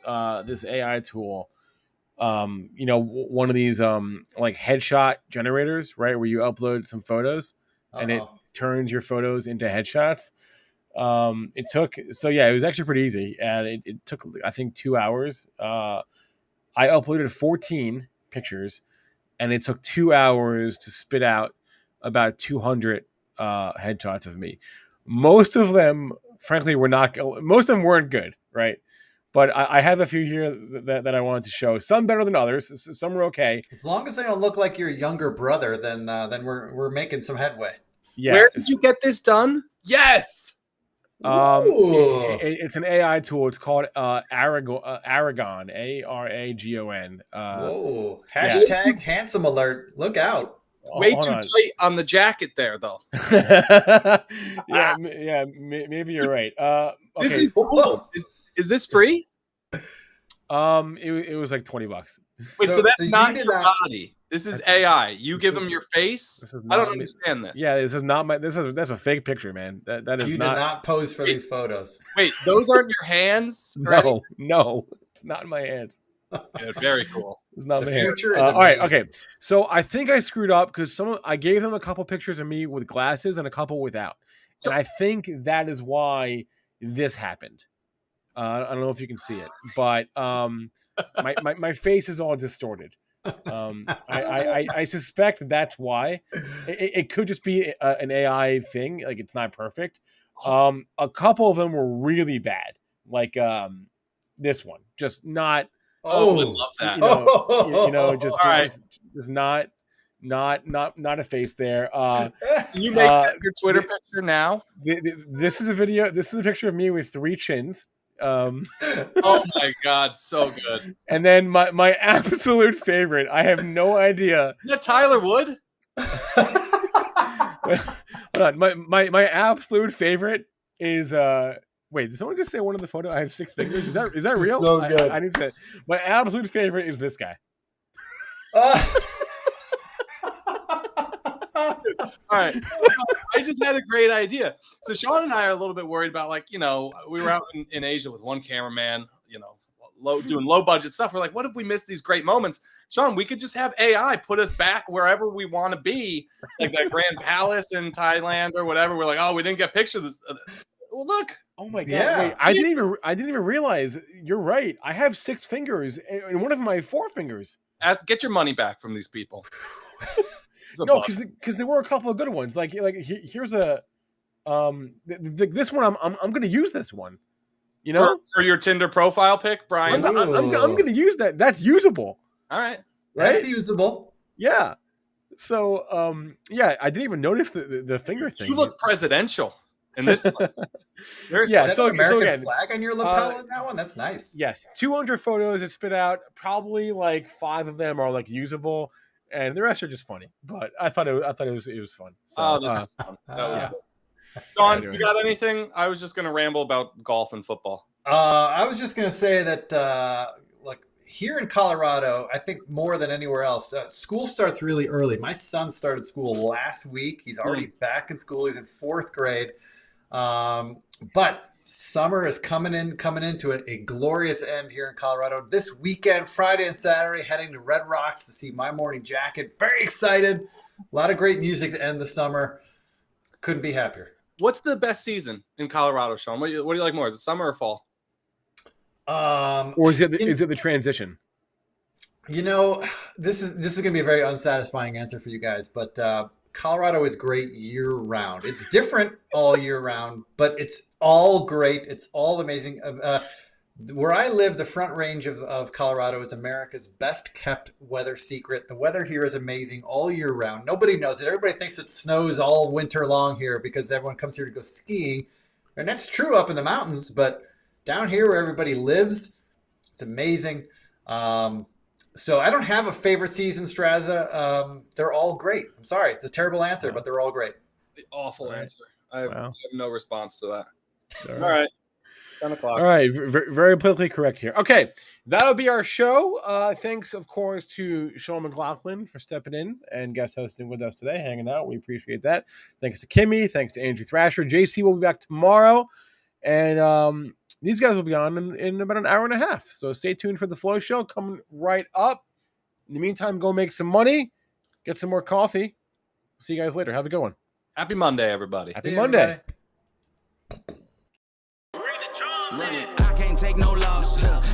this AI tool. One of these like headshot generators, right? Where you upload some photos and it turns your photos into headshots. It was actually pretty easy, and it took, I think, 2 hours. I uploaded 14 pictures, and it took 2 hours to spit out about 200 headshots of me. Most of them, frankly, most of them weren't good, right? But I have a few here that I wanted to show. Some better than others. Some were okay. As long as they don't look like your younger brother, then we're making some headway. Yeah. Where did you get this done? Yes. It's an AI tool. It's called Aragon, Aragon. Whoa! Hashtag handsome alert. Look out. Way too tight on the jacket there, though. Maybe you're right. Okay. This is cool. Is this free? It was like $20. Wait, so that's not your body. This is AI. You give them your face. I don't understand this. Yeah, this is not my. That's a fake picture, man. That is you not. You did not pose for these photos. Wait, those aren't your hands? No, it's not in my hands. Yeah, very cool. It's not my hands. All right, okay. So I think I screwed up because I gave them a couple pictures of me with glasses and a couple without, and I think that is why this happened. I don't know if you can see it, but my face is all distorted. I suspect that's why. It could just be an AI thing, like it's not perfect. A couple of them were really bad, like this one, just not. Oh, I love that. Just not a face there. You make that your Twitter picture now. This is a video. This is a picture of me with 3 chins. Oh my god, so good. And then my absolute favorite, I have no idea. Is that Tyler Wood? Hold on. My absolute favorite is wait, did someone just say one of the photo? I have 6 fingers. Is that real? So good. I need to say my absolute favorite is this guy. All right. I just had a great idea. So Sean and I are a little bit worried about, we were out in Asia with one cameraman, doing low budget stuff. We're like, what if we miss these great moments? Sean, we could just have AI put us back wherever we want to be, like that Grand Palace in Thailand or whatever. We're like, oh, we didn't get pictures of this. Well, look. Oh my god! Yeah. Wait, I didn't even realize. You're right. I have 6 fingers, and one of my 4 fingers. Get your money back from these people. No, because there were a couple of good ones. Like here's a this one. I'm going to use this one. For your Tinder profile pic, Brian. I'm going to use that. That's usable. All right, that's usable. Yeah. So I didn't even notice the finger thing. You look presidential in this one. So American flag on your lapel in that one. That's nice. Yes, 200 photos it spit out. Probably like 5 of them are like usable. And the rest are just funny, but I thought it was fun. So, this is fun. That was cool. Don, you got anything? I was just going to ramble about golf and football. I was just going to say that, here in Colorado, I think more than anywhere else, school starts really early. My son started school last week. He's already back in school. He's in 4th grade. But summer is coming into a glorious end here in Colorado. This weekend, Friday and Saturday, heading to Red Rocks to see My Morning Jacket. Very excited. A lot of great music to end the summer. Couldn't be happier. What's the best season in Colorado, Sean? What do you like more? Is it summer or fall? Or is it the transition? You know, this is going to be a very unsatisfying answer for you guys, but Colorado is great year round. It's different all year round, but it's all great. It's all amazing. Where I live, the Front Range of Colorado is America's best kept weather secret. The weather here is amazing all year round. Nobody knows it. Everybody thinks it snows all winter long here because everyone comes here to go skiing. And that's true up in the mountains, but down here where everybody lives, it's amazing. So I don't have a favorite season, Strazza. They're all great. I'm sorry. It's a terrible answer, but they're all great. The awful answer. I have no response to that. All All right. 10 o'clock. All right, very politically correct here. Okay, that'll be our show. Thanks, of course, to Sean McLaughlin for stepping in and guest hosting with us today, hanging out. We appreciate that. Thanks to Kimmy. Thanks to Andrew Thrasher. JC will be back tomorrow, and these guys will be on in about an hour and a half. So stay tuned for the Flow Show coming right up. In the meantime, go make some money, get some more coffee. See you guys later. Have a good one. Happy Monday, everybody. Happy Monday. Everybody. I can't take no loss.